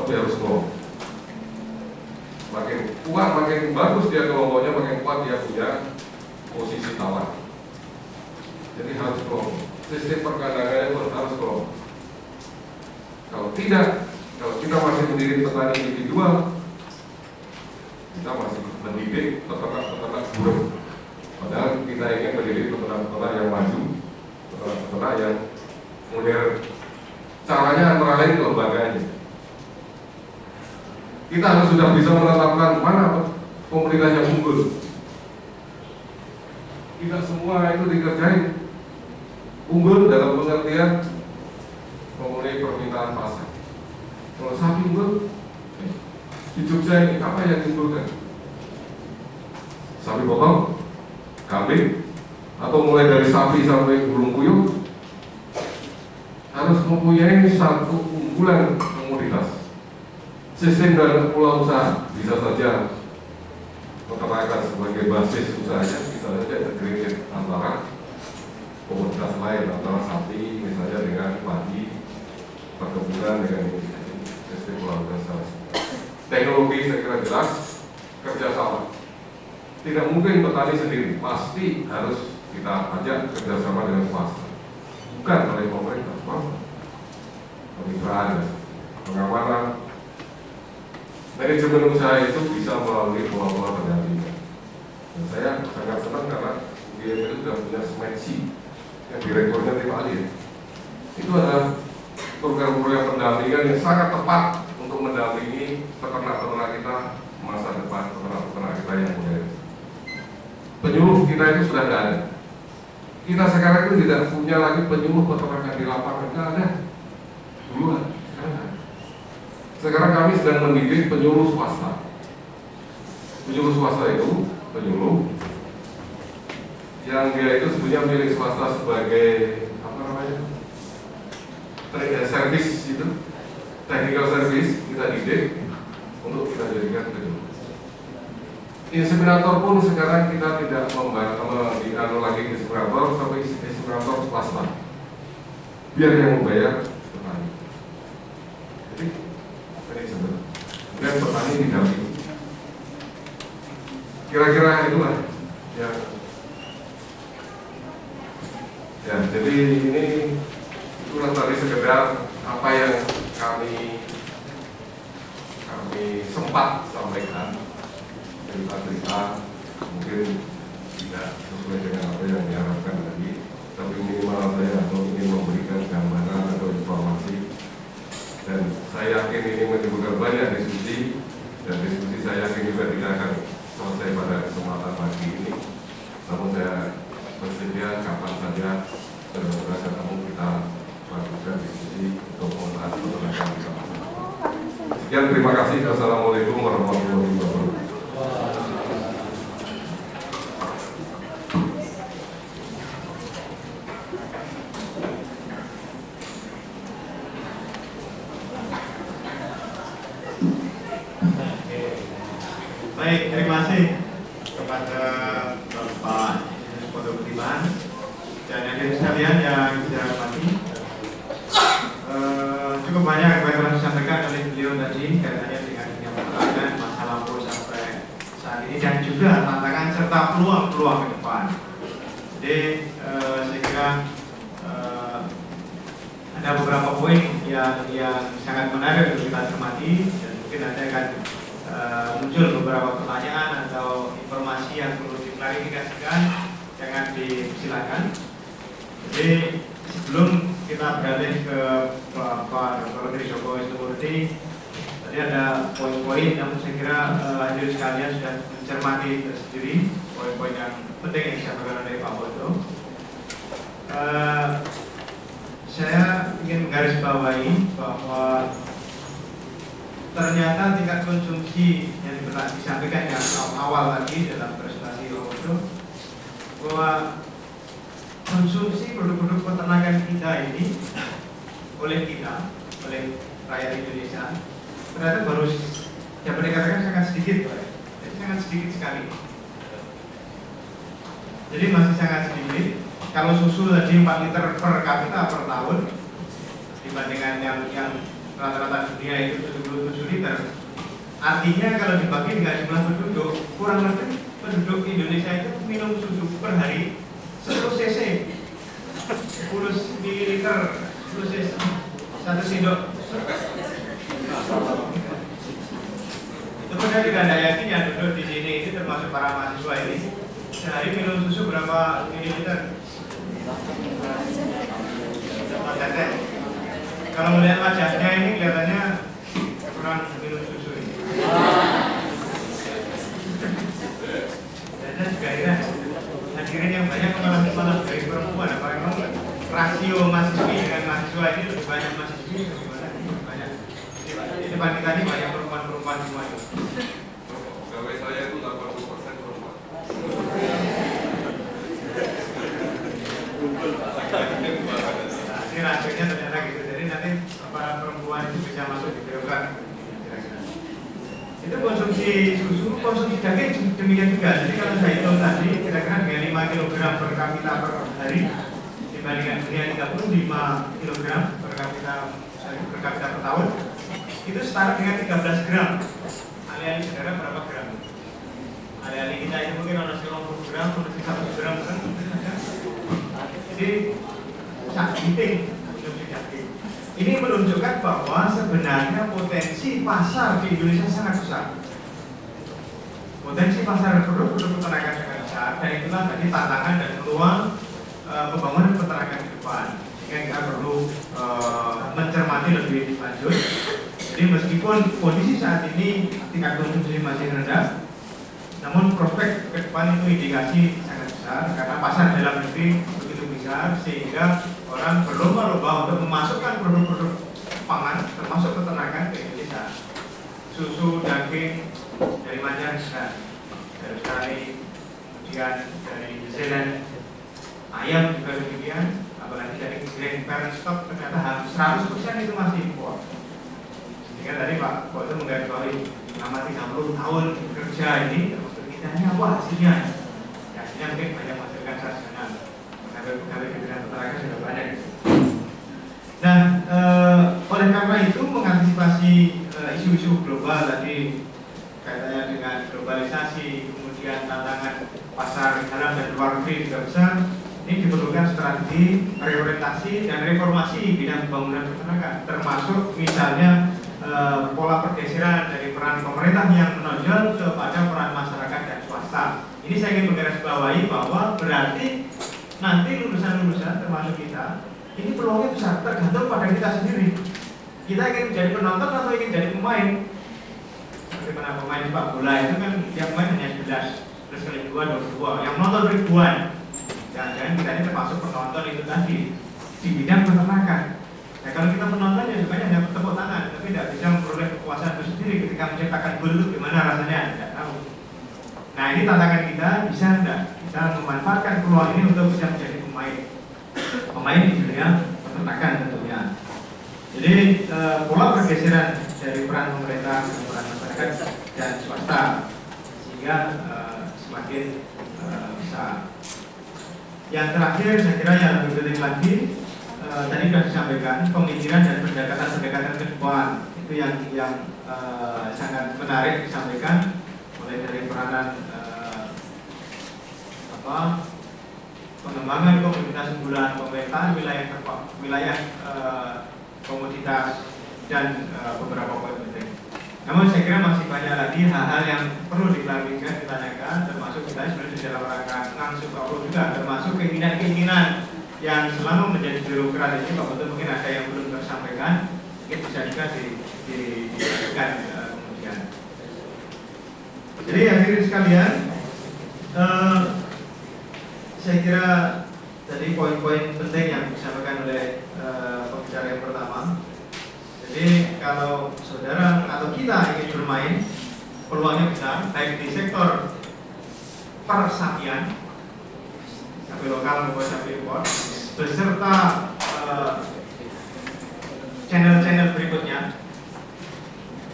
tapi harus kelompok. Makin kuat, makin bagus dia kelompoknya, makin kuat dia punya posisi tawar. Jadi harus kelompok. Sistem perkandangannya pun harus kelompok. Kalau tidak, kalau kita masih mendidik petani individual, kita masih mendidik peternak-peternak buruk. Padahal kita ingin mendidik peternak-peternak yang maju, peternak-peternak yang modern. Caranya antara lain lembaganya. Kita harus sudah bisa menetapkan mana komunitas yang unggul. Tidak semua itu dikerjain. Unggul dalam pengertian memenuhi permintaan pasar. Kalau sapi unggul, di Jogja ini apa yang diunggulkan? Sapi potong, kambing, atau mulai dari sapi sampai burung puyuh harus mempunyai satu unggulan komoditas. Sistem dalam pulau usaha bisa saja peternakan sebagai basis usahanya, bisa saja integrated antara komoditas lain, antara sapi misalnya dengan padi, perkebunan dengan sistem pulau usaha. Teknologi saya kira jelas, kerjasama. Tidak mungkin petani sendiri, pasti harus kita ajak kerjasama dengan swasta, bukan oleh pemerintah, kemitraan, pengamanan. Manajemen usaha itu bisa melalui pola-pola pendampingan. Dan saya sangat senang karena UGM itu sudah punya smetsi yang direkturnya tiap hari. Itu adalah program-program pendampingan yang sangat tepat untuk mendampingi peternak-peternak kita masa depan, peternak-peternak kita yang modern. Penyuluh kita itu sudah tidak ada. Kita sekarang itu tidak punya lagi penyuluh peternakan di lapangan, tidak ada. Dulu ada, sekarang ada. Sekarang kami sedang mendidik penyuluh swasta. Penyuluh swasta itu penyuluh yang dia itu sebenarnya milik swasta sebagai apa namanya, service itu, technical service kita didik untuk kita jadikan penyuluh. Inseminator pun sekarang kita tidak membangun lagi inseminator, tapi inseminator swasta. Biar yang membayar petani. Jadi kemudian petani didampingi. Kira-kira itulah ya. Ya, jadi ini itulah tadi sekedar apa yang kami sempat sampaikan, cerita-cerita mungkin tidak sesuai dengan apa yang diharapkan tadi, tapi minimal saya ingin memberikan gambaran atau informasi. Dan saya yakin ini menimbulkan banyak diskusi, dan diskusi saya yakin juga tidak akan selesai pada kesempatan pagi ini. Namun saya bersedia kapan saja saudara ketemu kita lakukan diskusi untuk membahas peternakan kita. Sekian, terima kasih. Assalamualaikum warahmatullahi wabarakatuh. Baik, terima kasih kepada Bapak Pondok Budiman dan hadirin sekalian yang saya hormati. Cukup banyak yang telah disampaikan oleh beliau tadi kaitannya dengan dunia peternakan, masa lampau sampai saat ini, dan juga tantangan serta peluang-peluang ke depan. Jadi saya kira ada beberapa poin yang sangat menarik untuk kita cermati, dan mungkin nanti akan muncul beberapa pertanyaan atau informasi yang perlu diklarifikasikan, jangan dipersilakan. Jadi sebelum kita beralih ke Bapak Dr. Trisoko Wisnumurti, tadi ada poin-poin yang saya kira hadirin sekalian sudah mencermati tersendiri, poin-poin yang penting yang disampaikan oleh Pak Bodo. Saya ingin menggarisbawahi bahwa ternyata tingkat konsumsi yang disampaikan yang awal tadi dalam presentasi itu, bahwa konsumsi produk-produk peternakan kita ini oleh rakyat Indonesia ternyata baru dapat dikatakan sangat sedikit, jadi sangat sedikit sekali. Jadi masih sangat sedikit. Kalau susu tadi 4 liter per kapita per tahun dibandingkan yang rata-rata dunia itu 77 liter. Artinya kalau dibagi dengan jumlah penduduk, kurang lebih penduduk Indonesia itu minum susu per hari 10 cc, 10 mililiter, 10 cc, 1 sendok. Itu benar tidak Anda yakin yang duduk di sini ini termasuk para mahasiswa ini sehari minum susu berapa mililiter? Kalau melihat wajahnya ini kelihatannya kurang minum susu ini. Dan juga heran, hadirin yang banyak malah dari perempuan, apa memang rasio mahasiswi dengan mahasiswa ini lebih banyak mahasiswi atau gimana? Banyak. Di depan kita ini banyak perempuan-perempuan semua itu. Gawe saya itu 80% perempuan. Ini rasionya ternyata gitu. Jadi nanti para perempuan itu bisa masuk di birokrat. Itu konsumsi susu, konsumsi daging demikian juga. Jadi kalau saya hitung tadi kira-kira dengan 5 kg per kapita per hari dibandingkan dunia 35 kg per kapita per tahun, itu setara dengan 13 gram. Alih-alih saudara berapa gram? Alih-alih kita itu mungkin ada 90 gram, ada 100 gram kan? Jadi sangat penting konsumsi daging. Ini menunjukkan bahwa sebenarnya potensi pasar di Indonesia sangat besar. Potensi pasar produk-produk peternakan sangat besar, dan itulah tadi tantangan dan peluang pembangunan peternakan ke depan. Sehingga kita perlu mencermati lebih lanjut. Jadi meskipun kondisi saat ini tingkat konsumsi masih rendah, namun prospek ke depan itu indikasi sangat besar karena pasar dalam negeri begitu besar sehingga orang berlomba-lomba untuk memasukkan produk-produk pangan termasuk peternakan ke Indonesia. Susu, daging dari mancanegara, dari Australia, kemudian dari New Zealand, ayam juga demikian, apalagi dari grain parent stock ternyata hampir 100% itu masih impor. Sehingga tadi Pak Bodo menggarisbawahi selama 30 tahun kerja ini termasuk kita ini apa hasilnya? Ya, hasilnya mungkin banyak menghasilkan sarjana. Pegawai di bidang peternakan sudah banyak. Nah, oleh karena itu mengantisipasi isu-isu global tadi kaitannya dengan globalisasi, kemudian tantangan pasar dalam dan luar negeri juga besar. Ini diperlukan strategi reorientasi dan reformasi bidang pembangunan peternakan, termasuk misalnya pola pergeseran dari peran pemerintah yang menonjol kepada peran masyarakat dan swasta. Ini saya ingin menggarisbawahi bahwa berarti nanti lulusan-lulusan termasuk kita ini peluangnya besar, tergantung pada kita sendiri. Kita ingin menjadi penonton atau ingin jadi pemain. Bagaimana pemain sepak bola itu kan yang main hanya 11 kali 2, 22, yang nonton ribuan. Jangan-jangan kita ini termasuk penonton itu tadi di bidang peternakan. Nah kalau kita penonton ya sebenarnya hanya bertepuk tangan, tapi tidak bisa memperoleh kepuasan itu sendiri ketika menciptakan gol itu gimana rasanya, tidak tahu. Nah ini tantangan kita, bisa tidak kita memanfaatkan peluang ini untuk bisa menjadi pemain di dunia peternakan tentunya. Jadi pola pergeseran dari peran pemerintah dan peran masyarakat dan swasta sehingga semakin besar. Yang terakhir saya kira yang lebih penting lagi tadi sudah disampaikan pemikiran dan pendekatan ke depan itu yang sangat menarik disampaikan mulai dari peranan pengembangan komoditas unggulan, pemerintahan wilayah komoditas dan beberapa poin penting. Namun saya kira masih banyak lagi hal-hal yang perlu diklarifikasi, ditanyakan, termasuk kita sebenarnya di dalam rangka langsung juga termasuk keinginan-keinginan yang selama menjadi birokrat ini Pak Betul mungkin ada yang belum tersampaikan, mungkin bisa juga dilakukan kemudian. Jadi hadirin sekalian, saya kira tadi poin-poin penting yang disampaikan oleh pembicara yang pertama. Jadi kalau saudara atau kita ingin bermain, peluangnya besar, baik di sektor persapian, sapi lokal maupun sapi impor, beserta channel-channel berikutnya,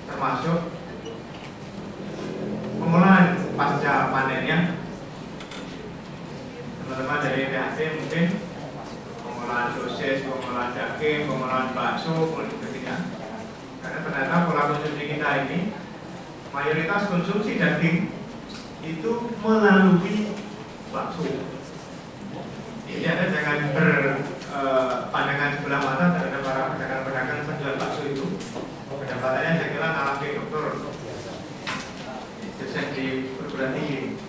termasuk pengolahan pasca panennya. Teman-teman dari PHC mungkin pengolahan sosis, pengolahan daging, pengolahan bakso, dan sebagainya. Karena ternyata pola konsumsi kita ini mayoritas konsumsi daging itu melalui bakso. Jadi Anda jangan berpandangan sebelah mata terhadap para pedagang-pedagang penjual bakso itu. Pendapatannya saya kira ngalamin dokter dosen di perguruan tinggi.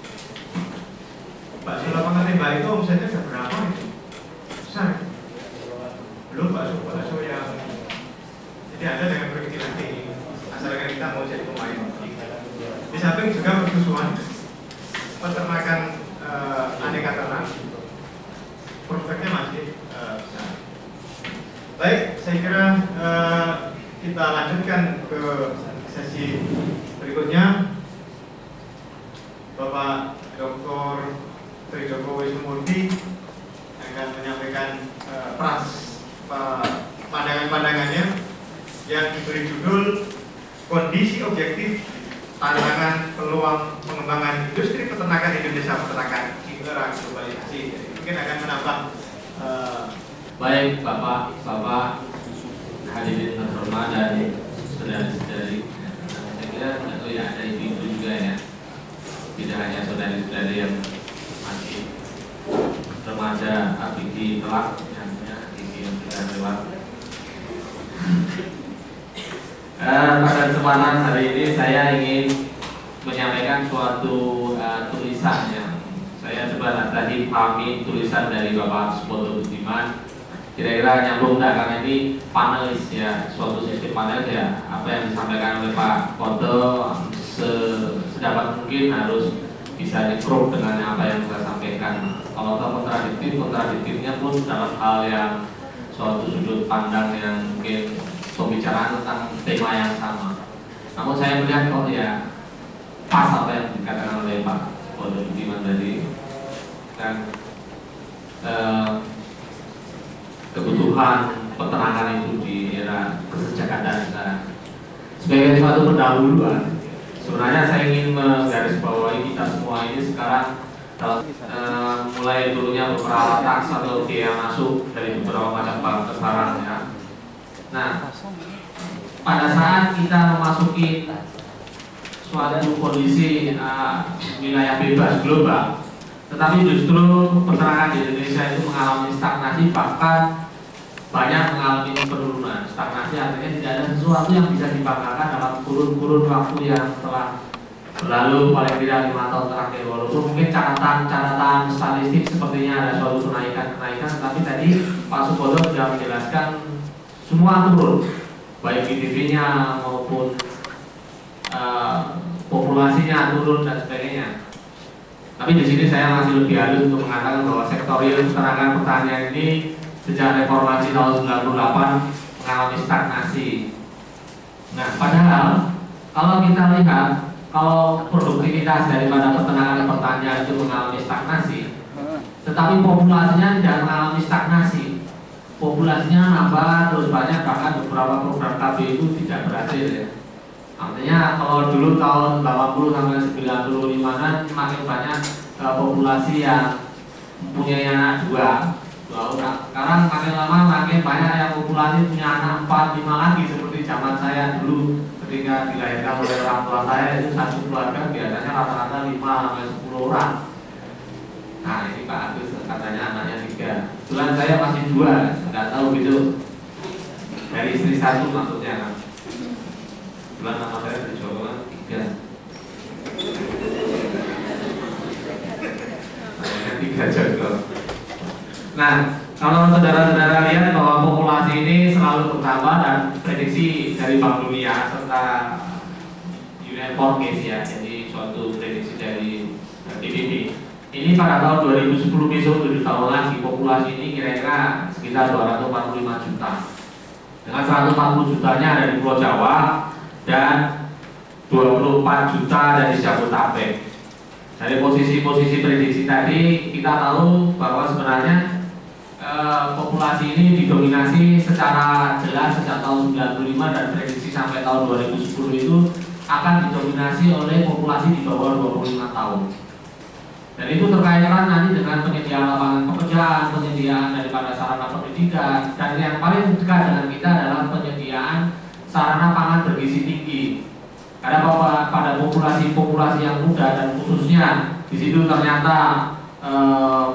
Bakso lapangan tembak itu omsetnya sudah berapa itu? Besar. Belum bakso yang. Jadi Anda jangan berpikiran tinggi. Asalkan kita mau jadi pemain. Di samping juga persusuan, peternakan aneka ternak, prospeknya masih besar. Baik, saya kira kita lanjutkan ke sesi berikutnya. Bapak Dr. Tridoko Wisnumurti akan menyampaikan pandangan-pandangannya yang diberi judul Kondisi Objektif Tantangan Peluang Pengembangan Industri Peternakan Indonesia Peternakan di Era Globalisasi. Jadi mungkin akan menambah. Baik Bapak hadirin terhormat dan saudari-saudari, saya kira tentu ya ada ibu juga ya, tidak hanya saudari-saudari yang masih remaja, ABG kelak, yang yang sudah lewat. Pada kesempatan hari ini saya ingin menyampaikan suatu tulisan yang saya coba tadi pahami tulisan dari Bapak Suboto Budiman. Kira-kira nyambung nggak, karena ini panelis ya, suatu sistem panel ya, apa yang disampaikan oleh Pak Koto sedapat mungkin harus bisa di-proof dengan apa yang saya sampaikan. Kalau kontradiktifnya pun dalam hal yang suatu sudut pandang yang mungkin pembicaraan tentang tema yang sama. Namun saya melihat kok ya pas apa yang dikatakan oleh Pak Koto Budiman tadi, dan kebutuhan peternakan itu di era kesejahteraan sekarang. Sebagai suatu pendahuluan, sebenarnya saya ingin menggarisbawahi kita semua ini sekarang dalam mulai dulunya beberapa tax atau biaya masuk dari beberapa macam bank sekarang ya. Nah, pada saat kita memasuki suatu kondisi wilayah bebas global, tetapi justru peternakan di Indonesia itu mengalami stagnasi, bahkan banyak mengalami penurunan. Stagnasi artinya tidak ada sesuatu yang bisa dibanggakan dalam kurun-kurun waktu yang telah berlalu, paling tidak 5 tahun terakhir. Walaupun mungkin catatan statistik sepertinya ada suatu kenaikan, tapi tadi Pak Suboto sudah menjelaskan semua turun, baik GDP-nya maupun populasinya turun dan sebagainya. Tapi di sini saya masih lebih halus untuk mengatakan bahwa sektor peternakan pertanian ini sejak reformasi tahun 98 mengalami stagnasi. Nah, padahal kalau kita lihat, kalau produktivitas daripada peternakan pertanian itu mengalami stagnasi, tetapi populasinya tidak mengalami stagnasi. Populasinya nambah terus banyak, bahkan beberapa program KB itu tidak berhasil ya. Artinya kalau dulu tahun 80 sampai 95-an makin banyak populasi yang mempunyai anak 2. Sekarang makin lama makin banyak yang populasi punya anak 4, 5 lagi, seperti zaman saya dulu ketika dilahirkan oleh orang tua saya, itu satu keluarga biasanya rata-rata 5 sampai 10 orang. Nah, ini Pak Agus katanya anaknya 3. Kebetulan saya masih 2, nggak tahu gitu. Dari istri 1 maksudnya kan. Kebetulan nama saya dari Jawa 3. Anaknya 3 jago. Nah, kalau saudara-saudara lihat bahwa populasi ini selalu bertambah, dan prediksi dari Bank Dunia serta United Forecast ya, jadi suatu prediksi dari PBB. Ini pada tahun 2010 besok 7 tahun lagi populasi ini kira-kira sekitar 245 juta. dengan 140 jutanya ada di Pulau Jawa dan 24 juta ada di Jabodetabek. Dari posisi-posisi prediksi tadi kita tahu bahwa sebenarnya populasi ini didominasi secara jelas sejak tahun 95 dan prediksi sampai tahun 2010 itu akan didominasi oleh populasi di bawah 25 tahun. Dan itu terkait erat nanti dengan penyediaan lapangan pekerjaan, penyediaan daripada sarana pendidikan, dan yang paling dekat dengan kita adalah penyediaan sarana pangan bergizi tinggi. Karena pada populasi yang muda dan khususnya di situ ternyata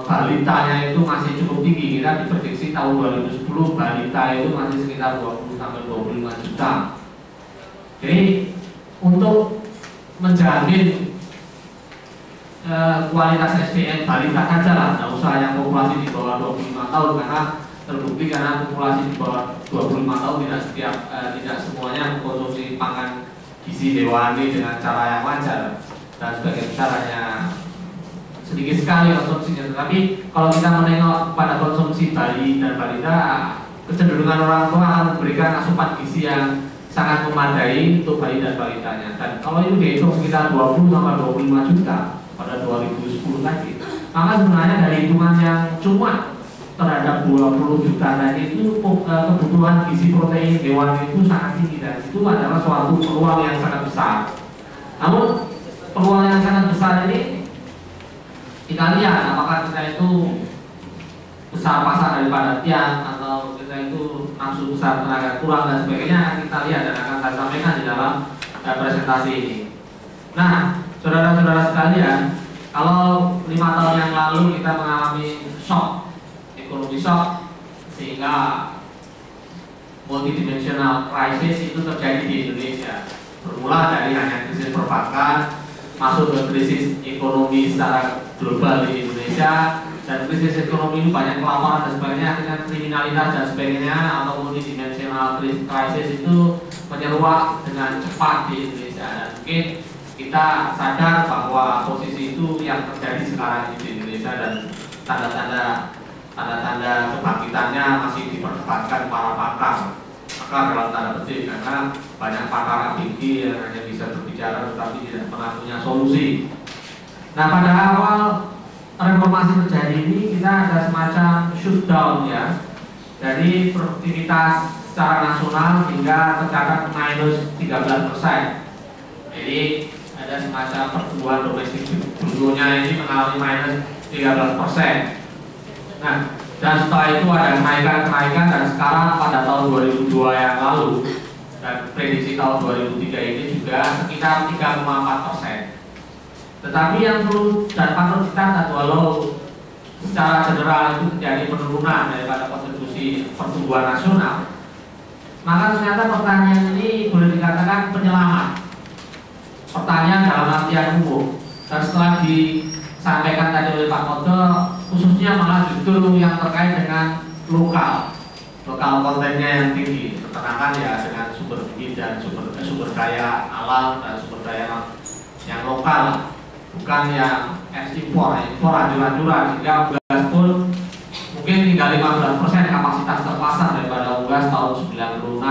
balitanya itu masih cukup tinggi. Kita diprediksi tahun 2010 balita itu masih sekitar 20-25 juta. Jadi untuk menjamin kualitas SDM balita saja lah, nggak usah yang populasi di bawah 25 tahun karena terbukti karena populasi di bawah 25 tahun tidak semuanya mengkonsumsi pangan gizi hewani dengan cara yang wajar dan sebagian besar hanya sedikit sekali konsumsinya. Tetapi kalau kita menengok pada konsumsi bayi dan balita, kecenderungan orang tua akan memberikan asupan gizi yang sangat memadai untuk bayi dan balitanya. Dan kalau itu dihitung sekitar 20-25 juta pada 2010 tadi, maka sebenarnya dari hitungan yang cuma terhadap 20 juta tadi itu kebutuhan gizi protein hewan itu sangat tinggi dan itu adalah suatu peluang yang sangat besar. Namun peluang yang sangat besar ini kita lihat apakah kita itu besar pasar daripada tiang atau kita itu nafsu besar tenaga kurang dan sebagainya akan kita lihat dan akan saya sampaikan di dalam presentasi ini. Nah, saudara-saudara sekalian, kalau 5 tahun yang lalu kita mengalami shock, ekonomi shock, sehingga multidimensional crisis itu terjadi di Indonesia. Bermula dari hanya krisis perbankan, masuk ke krisis ekonomi secara global di Indonesia, dan krisis ekonomi ini banyak kelaparan dan sebagainya, akhirnya kriminalitas dan sebagainya atau multidimensional crisis itu menyeruak dengan cepat di Indonesia. Dan mungkin kita sadar bahwa posisi itu yang terjadi sekarang di Indonesia dan tanda-tanda kebangkitannya masih diperdebatkan para pakar dalam tanda petik karena banyak pakar tinggi yang hanya bisa berbicara tetapi tidak pernah punya solusi. Nah, pada awal reformasi terjadi ini kita ada semacam shutdown ya dari produktivitas secara nasional hingga tercatat minus 13%. Jadi ada semacam pertumbuhan domestik brutonya ini mengalami minus 13%. Nah, dan setelah itu ada kenaikan dan sekarang pada tahun 2002 yang lalu dan prediksi tahun 2003 ini juga sekitar 3,4%. Tetapi yang perlu dan patut dicatat walau secara general itu terjadi penurunan daripada kontribusi pertumbuhan nasional, maka ternyata pertanian ini boleh dikatakan penyelamat. Pertanian dalam artian umum. Dan setelah disampaikan tadi oleh Pak Koto, khususnya malah justru yang terkait dengan lokal kontennya yang tinggi, peternakan ya dengan sumber bibit dan sumber daya alam dan sumber daya yang lokal, bukan yang ekspor hancur-hancuran sehingga unggas pun mungkin tinggal 15% kapasitas terpasar daripada unggas tahun 96.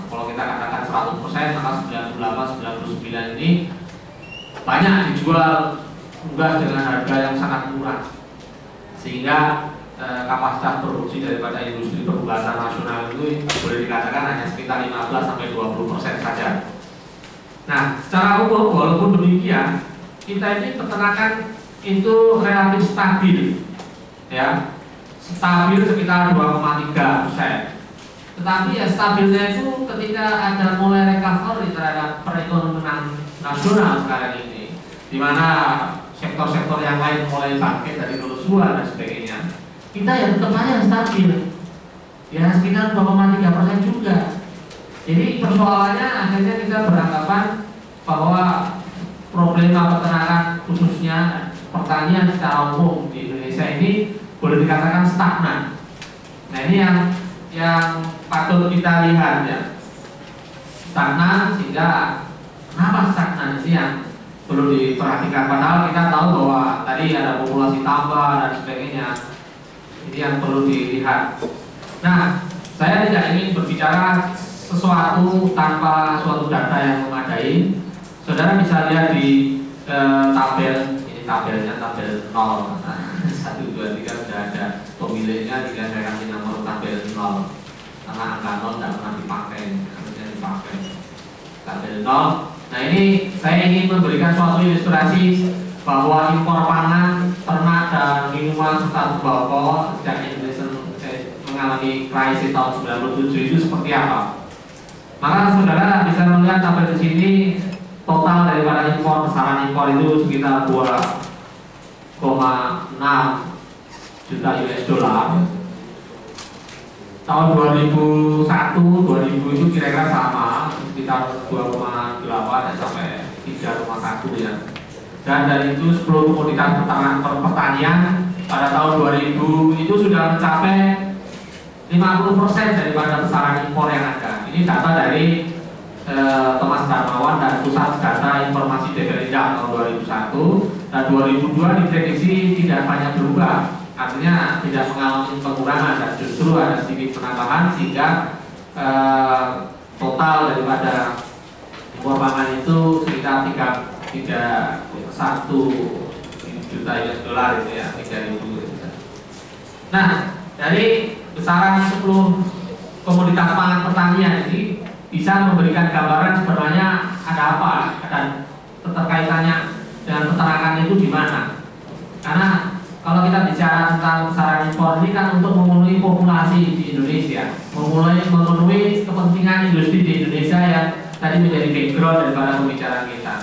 Kalau kita katakan 100%, maka 98-99 ini banyak dijual unggas dengan harga yang sangat murah, sehingga kapasitas produksi daripada industri perunggasan nasional itu boleh dikatakan hanya sekitar 15-20% saja. Nah, secara umum walaupun demikian, kita ini peternakan itu relatif stabil, ya, stabil sekitar 2,3%. Tetapi ya stabilnya itu ketika ada mulai recovery terhadap perekonomian nasional sekarang ini, di mana sektor-sektor yang lain mulai bangkit dari kerusuhan dan sebagainya, kita ya tetap aja stabil, ya sekitar 2,3% juga. Jadi persoalannya akhirnya kita beranggapan bahwa problema peternakan khususnya pertanian secara umum di Indonesia ini boleh dikatakan stagnan. Nah, ini yang patut kita lihat ya, stagnan. Sehingga kenapa stagnan ini yang perlu diperhatikan, padahal kita tahu bahwa tadi ada populasi tambah dan sebagainya. Ini yang perlu dilihat. Nah, saya tidak ingin berbicara sesuatu tanpa suatu data yang memadai. Saudara bisa lihat di tabel, ini tabelnya tabel 0, 1, 2, 3 sudah ada pemiliknya, tidak saya kasih nomor tabel 0 karena angka 0 tidak pernah dipakai, harusnya dipakai tabel 0. Nah, ini saya ingin memberikan suatu ilustrasi bahwa impor pangan, ternak dan minuman serta tembakau sejak Indonesia mengalami krisis tahun 97 itu seperti apa. Maka saudara bisa melihat sampai di sini total daripada impor, besaran impor itu sekitar 2,6 juta US dollar. Tahun 2001, 2000 itu kira-kira sama, sekitar 2,8 sampai 3,1 ya. Dan dari itu 10 komoditas pertanian pada tahun 2000 itu sudah mencapai 50% daripada besaran impor yang ada. Ini data dari Thomas Darmawan dan Pusat Data Informasi Bpn tahun 2001 dan 2002 diprediksi tidak banyak berubah, artinya tidak mengalami pengurangan dan justru ada sedikit penambahan sehingga total daripada impor pangan itu sekitar 1 juta US dollar itu ya, 3.000. Nah, dari besaran 10 komoditas pangan pertanian ini bisa memberikan gambaran sebenarnya ada apa dan keterkaitannya dengan peternakan itu di mana. Karena kalau kita bicara tentang besaran impor ini kan untuk memenuhi populasi di Indonesia, memenuhi kepentingan industri di Indonesia yang tadi menjadi background daripada pembicaraan kita.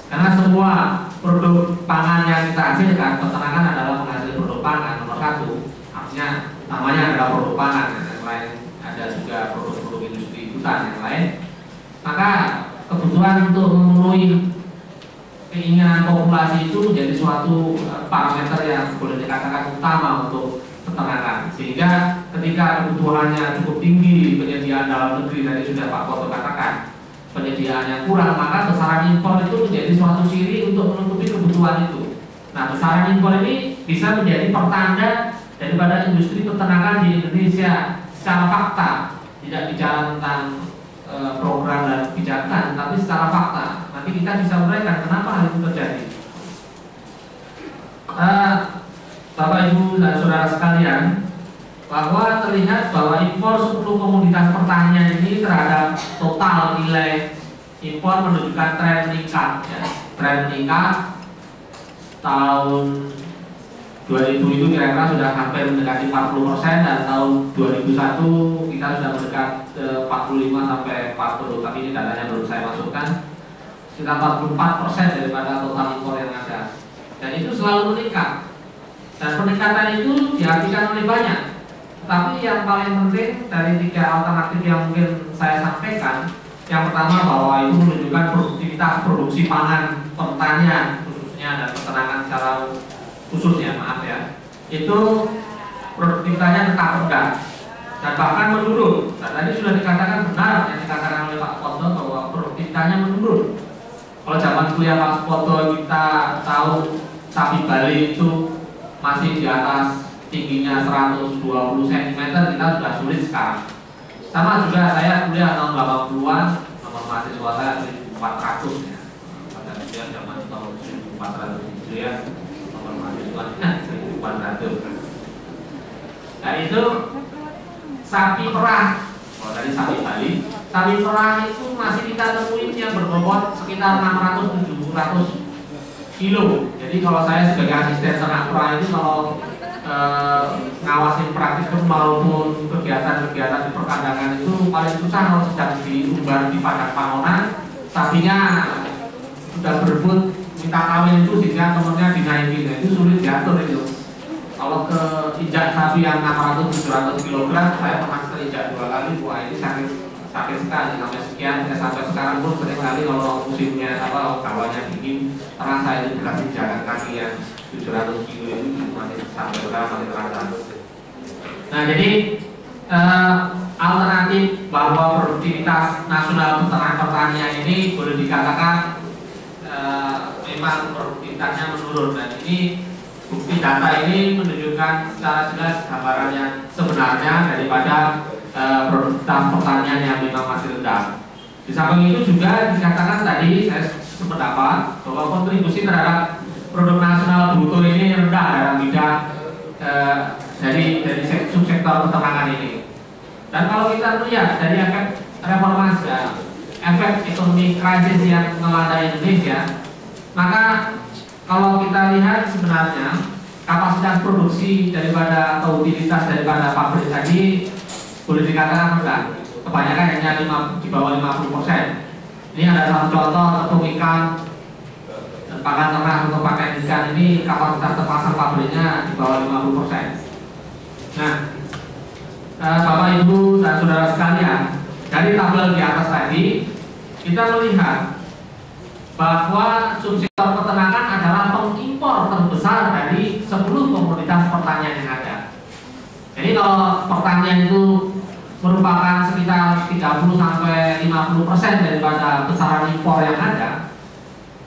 Karena semua produk pangan yang kita hasilkan, peternakan adalah penghasil produk pangan nomor 1. Artinya namanya adalah produk pangan, yang lain ada juga produk-produk industri hutan yang lain. Maka kebutuhan untuk memenuhi keinginan populasi itu menjadi suatu parameter yang boleh dikatakan utama untuk peternakan. Sehingga ketika kebutuhannya cukup tinggi, penyediaan dalam negeri tadi sudah Pak Koto katakan, penyediaannya kurang, maka besaran impor itu menjadi suatu ciri untuk menutupi kebutuhan itu. Nah, besaran impor ini bisa menjadi pertanda daripada industri peternakan di Indonesia secara fakta, tidak bicara tentang program dan kebijakan, tapi secara fakta. Nanti kita bisa uraikan kenapa hal itu terjadi. Bapak Ibu dan saudara sekalian, bahwa terlihat bahwa impor 10 komoditas pertanian ini terhadap total nilai impor menunjukkan tren meningkat ya. Tren meningkat tahun 2000 itu kira-kira sudah hampir mendekati 40% dan tahun 2001 kita sudah mendekat 45 sampai 40, tapi ini datanya belum saya masukkan, sekitar 44% daripada total impor yang ada. Dan itu selalu meningkat. Dan peningkatan itu diartikan oleh banyak. Tapi yang paling penting dari 3 alternatif yang mungkin saya sampaikan, yang pertama bahwa itu menunjukkan produktivitas produksi pangan pertanian khususnya dan peternakan secara khususnya, maaf ya, itu produktivitasnya tetap rendah dan bahkan menurun. Nah, tadi sudah dikatakan benar yang dikatakan oleh Pak Koto bahwa produktivitasnya menurun. Kalau zaman kuliah Pak Koto kita tahu sapi Bali itu masih di atas tingginya 120 cm, kita sudah sulit sekarang. Sama juga saya kuliah tahun 80-an, nomor mahasiswa saya 1400 ya. Pada zaman tahun 1400 ya, nomor mahasiswanya 1400. Nah, itu sapi perah. Kalau tadi sapi Bali, sapi perah itu masih kita temuin yang berbobot sekitar 600-700 kilo. Jadi kalau saya sebagai asisten ternak perah itu kalau ngawasin praktikum maupun kegiatan-kegiatan di perkandangan itu paling susah kalau sedang diumbar di padang pangonan, sapinya sudah berebut minta kawin itu sehingga temennya dinaikin, itu sulit diatur itu. Kalau ke injak sapi yang 600-700 kg, saya pernah terinjak 2 kali, wah ini sakit sekali sampai sekian, sampai sekarang pun sering kali kalau musimnya kawannya dingin, karena saya itu bekas injakan kaki yang 700 kilo itu masih sampai sekarang masih terasa. Nah, jadi alternatif bahwa produktivitas nasional peternak pertanian ini boleh dikatakan memang produktivitasnya menurun, dan ini bukti data ini menunjukkan secara jelas gambaran yang sebenarnya daripada produktivitas pertanian yang memang masih rendah. Di samping itu juga dikatakan tadi saya sependapat bahwa kontribusi terhadap produk nasional bruto ini rendah dalam bidang dari subsektor peternakan ini. Dan kalau kita lihat dari efek reformasi, efek ekonomi krisis yang melanda Indonesia, maka kalau kita lihat sebenarnya kapasitas produksi daripada atau utilitas daripada pabrik tadi boleh dikatakan rendah. Kebanyakan hanya di bawah 50%. Ini ada satu contoh tepung ikan dan pakan ternak untuk pakan ikan ini kapasitas terpasang pabriknya di bawah 50%. Nah, Bapak Ibu dan saudara sekalian, dari tabel di atas tadi kita melihat bahwa subsektor peternakan adalah pengimpor terbesar dari 10 komoditas pertanian yang ada. Jadi kalau pertanian itu merupakan sekitar 30-50% daripada besaran impor yang ada,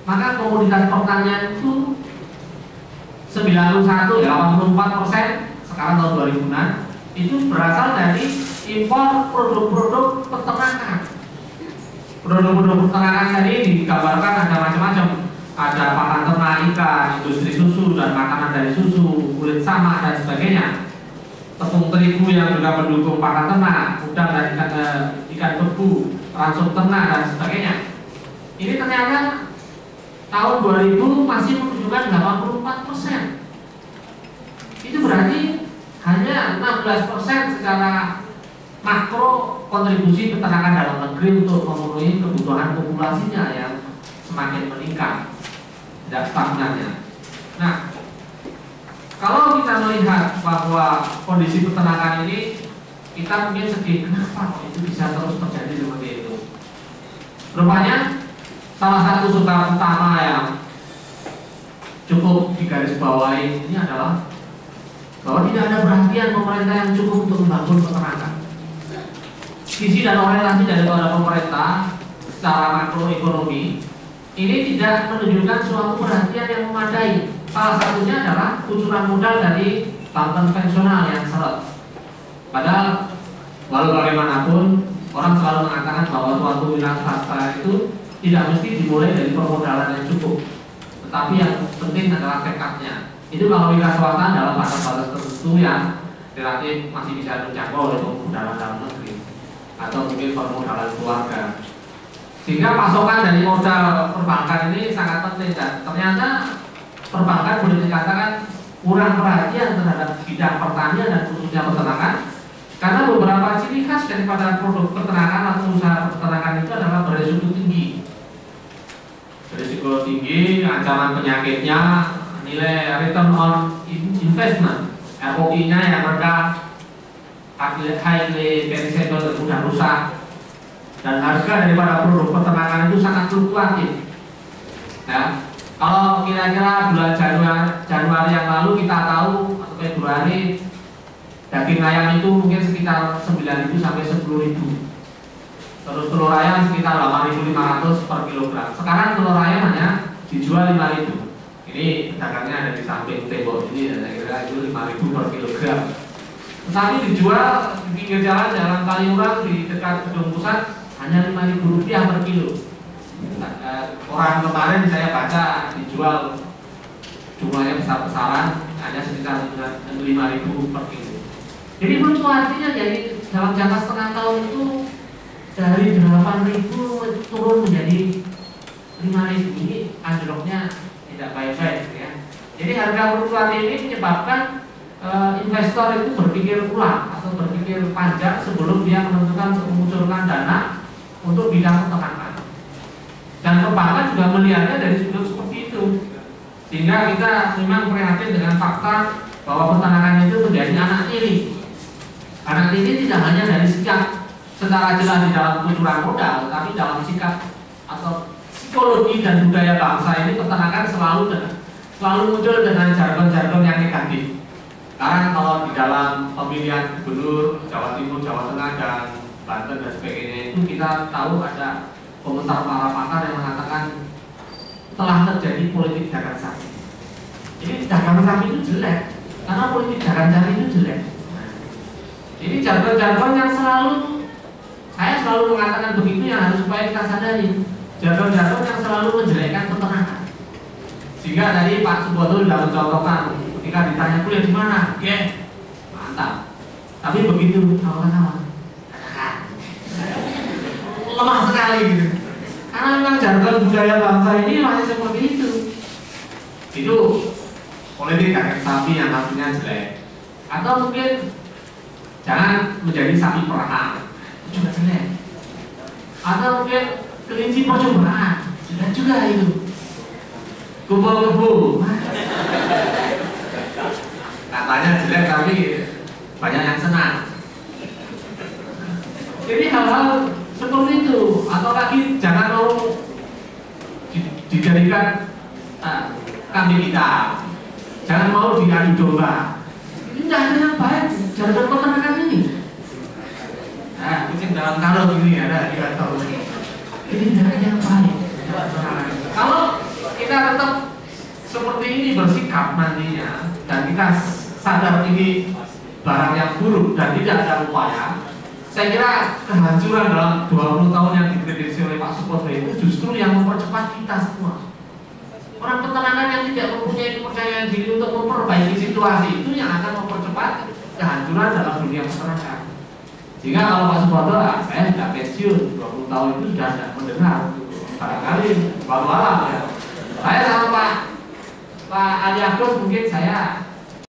maka komoditas pertanian itu 91 ya 84% sekarang tahun 2000-an itu berasal dari impor produk-produk peternakan. Produk-produk peternakan tadi digambarkan ada macam-macam, ada pakan ternak ikan, industri susu dan makanan dari susu, kulit samak dan sebagainya. Tepung terigu yang juga mendukung pakan ternak, udang dan ikan bebu, ransum ternak dan sebagainya. Ini ternyata tahun 2000 masih menunjukkan 84%. Itu berarti hanya 16% secara makro kontribusi peternakan dalam negeri untuk memenuhi kebutuhan populasinya yang semakin meningkat, tidak stagnan ya. Nah, kalau kita melihat bahwa kondisi peternakan ini, kita mungkin sedih, kenapa itu bisa terus terjadi seperti itu? Rupanya salah satu sebab utama yang cukup digarisbawahi ini adalah bahwa tidak ada perhatian pemerintah yang cukup untuk membangun peternakan. Visi dan orientasi dari pemerintah secara makroekonomi ini tidak menunjukkan suatu perhatian yang memadai. Salah satunya adalah kucuran modal dari bank konvensional yang seret. Padahal walau bagaimanapun orang selalu mengatakan bahwa suatu wira swasta itu tidak mesti dimulai dari permodalan yang cukup, tetapi yang penting adalah tekadnya. Itu kalau wira swasta dalam batas-batas tertentu yang relatif masih bisa dijangkau oleh permodalan dalam negeri atau mungkin permodalan keluarga. Sehingga pasokan dari modal perbankan ini sangat penting, dan ternyata perbankan boleh dikatakan kurang perhatian terhadap bidang pertanian dan khususnya peternakan, karena beberapa ciri khas daripada produk peternakan atau usaha peternakan itu adalah berisiko tinggi. Berisiko tinggi, ancaman penyakitnya, nilai return on investment (ROI-nya) yang rendah, highly perishable dan mudah rusak, dan harga daripada produk peternakan itu sangat fluktuatif. Ya, kalau kira-kira bulan Januari yang lalu kita tahu atau Februari daging ayam itu mungkin sekitar 9.000 sampai 10.000. Terus telur ayam sekitar 8.500 per kilogram. Sekarang telur ayam hanya dijual 5.000. Ini pedagangnya ada di samping tembok ini, dan saya kira itu 5.000 per kilogram. Tetapi dijual di pinggir jalan Kaliurang di dekat gedung pusat hanya Rp5.000 per kilo. Orang kemarin saya baca dijual jumlahnya besar-besaran hanya sekitar 5.000 per kilo. Jadi fluktuasinya jadi dalam jangka setengah tahun itu dari 8.000 turun menjadi 5.000. Ini anjloknya tidak baik-baik ya. Jadi harga fluktuatif ini menyebabkan investor itu berpikir ulang atau berpikir panjang sebelum dia mengucurkan dana untuk bidang peternakan. Dan perbankan juga melihatnya dari sudut seperti itu, sehingga kita memang prihatin dengan fakta bahwa peternakan itu menjadi anak tiri. Anak tiri tidak hanya dari sikap secara jelas di dalam kucuran modal, tapi dalam sikap atau psikologi dan budaya bangsa ini peternakan selalu muncul dengan jargon-jargon yang negatif. Sekarang kalau di dalam pemilihan gubernur Jawa Timur, Jawa Tengah, dan Banten dan sebagainya itu kita tahu ada komentar para pakar yang mengatakan telah terjadi politik dagang sapi. Jadi dagang sapi itu jelek karena politik dagang sapi itu jelek. Ini jargon-jargon yang saya selalu mengatakan begitu yang harus supaya kita sadari. Jargon-jargon yang selalu menjelekkan peternakan. Sehingga tadi Pak Suboto sudah mencontohkan ketika ditanya kuliah di mana, mantap. Tapi begitu sama-sama lemah sekali gitu. Karena memang jargon budaya bangsa ini masih seperti itu. Itu politik kakek sapi yang artinya jelek. Atau mungkin jangan menjadi sapi perah, itu juga jelek. Atau mungkin kelinci percobaan, jelek juga itu. Kumpul-kumpul, katanya jelek tapi banyak yang senang. Jadi hal-hal seperti itu. Atau lagi jangan mau dijadikan kambing hitam, jangan mau diadu domba. Ini tidak ada yang baik jargon peternakan ini. Kucing dalam karung ini ada di atau ini tidak ada yang baik. Kalau kita tetap seperti ini bersikap nantinya dan kita sadar ini barang yang buruk dan tidak ada upaya, saya kira kehancuran dalam 20 tahun yang diprediksi oleh Pak Suboto itu justru yang mempercepat kita semua. Orang peternakan yang tidak mempunyai kepercayaan diri untuk memperbaiki situasi itu yang akan mempercepat kehancuran dalam dunia peternakan. Sehingga kalau Pak Suboto, saya sudah pensiun 20 tahun itu sudah tidak mendengar. Barangkali baru alam ya. Saya sama Pak Ali Agus mungkin saya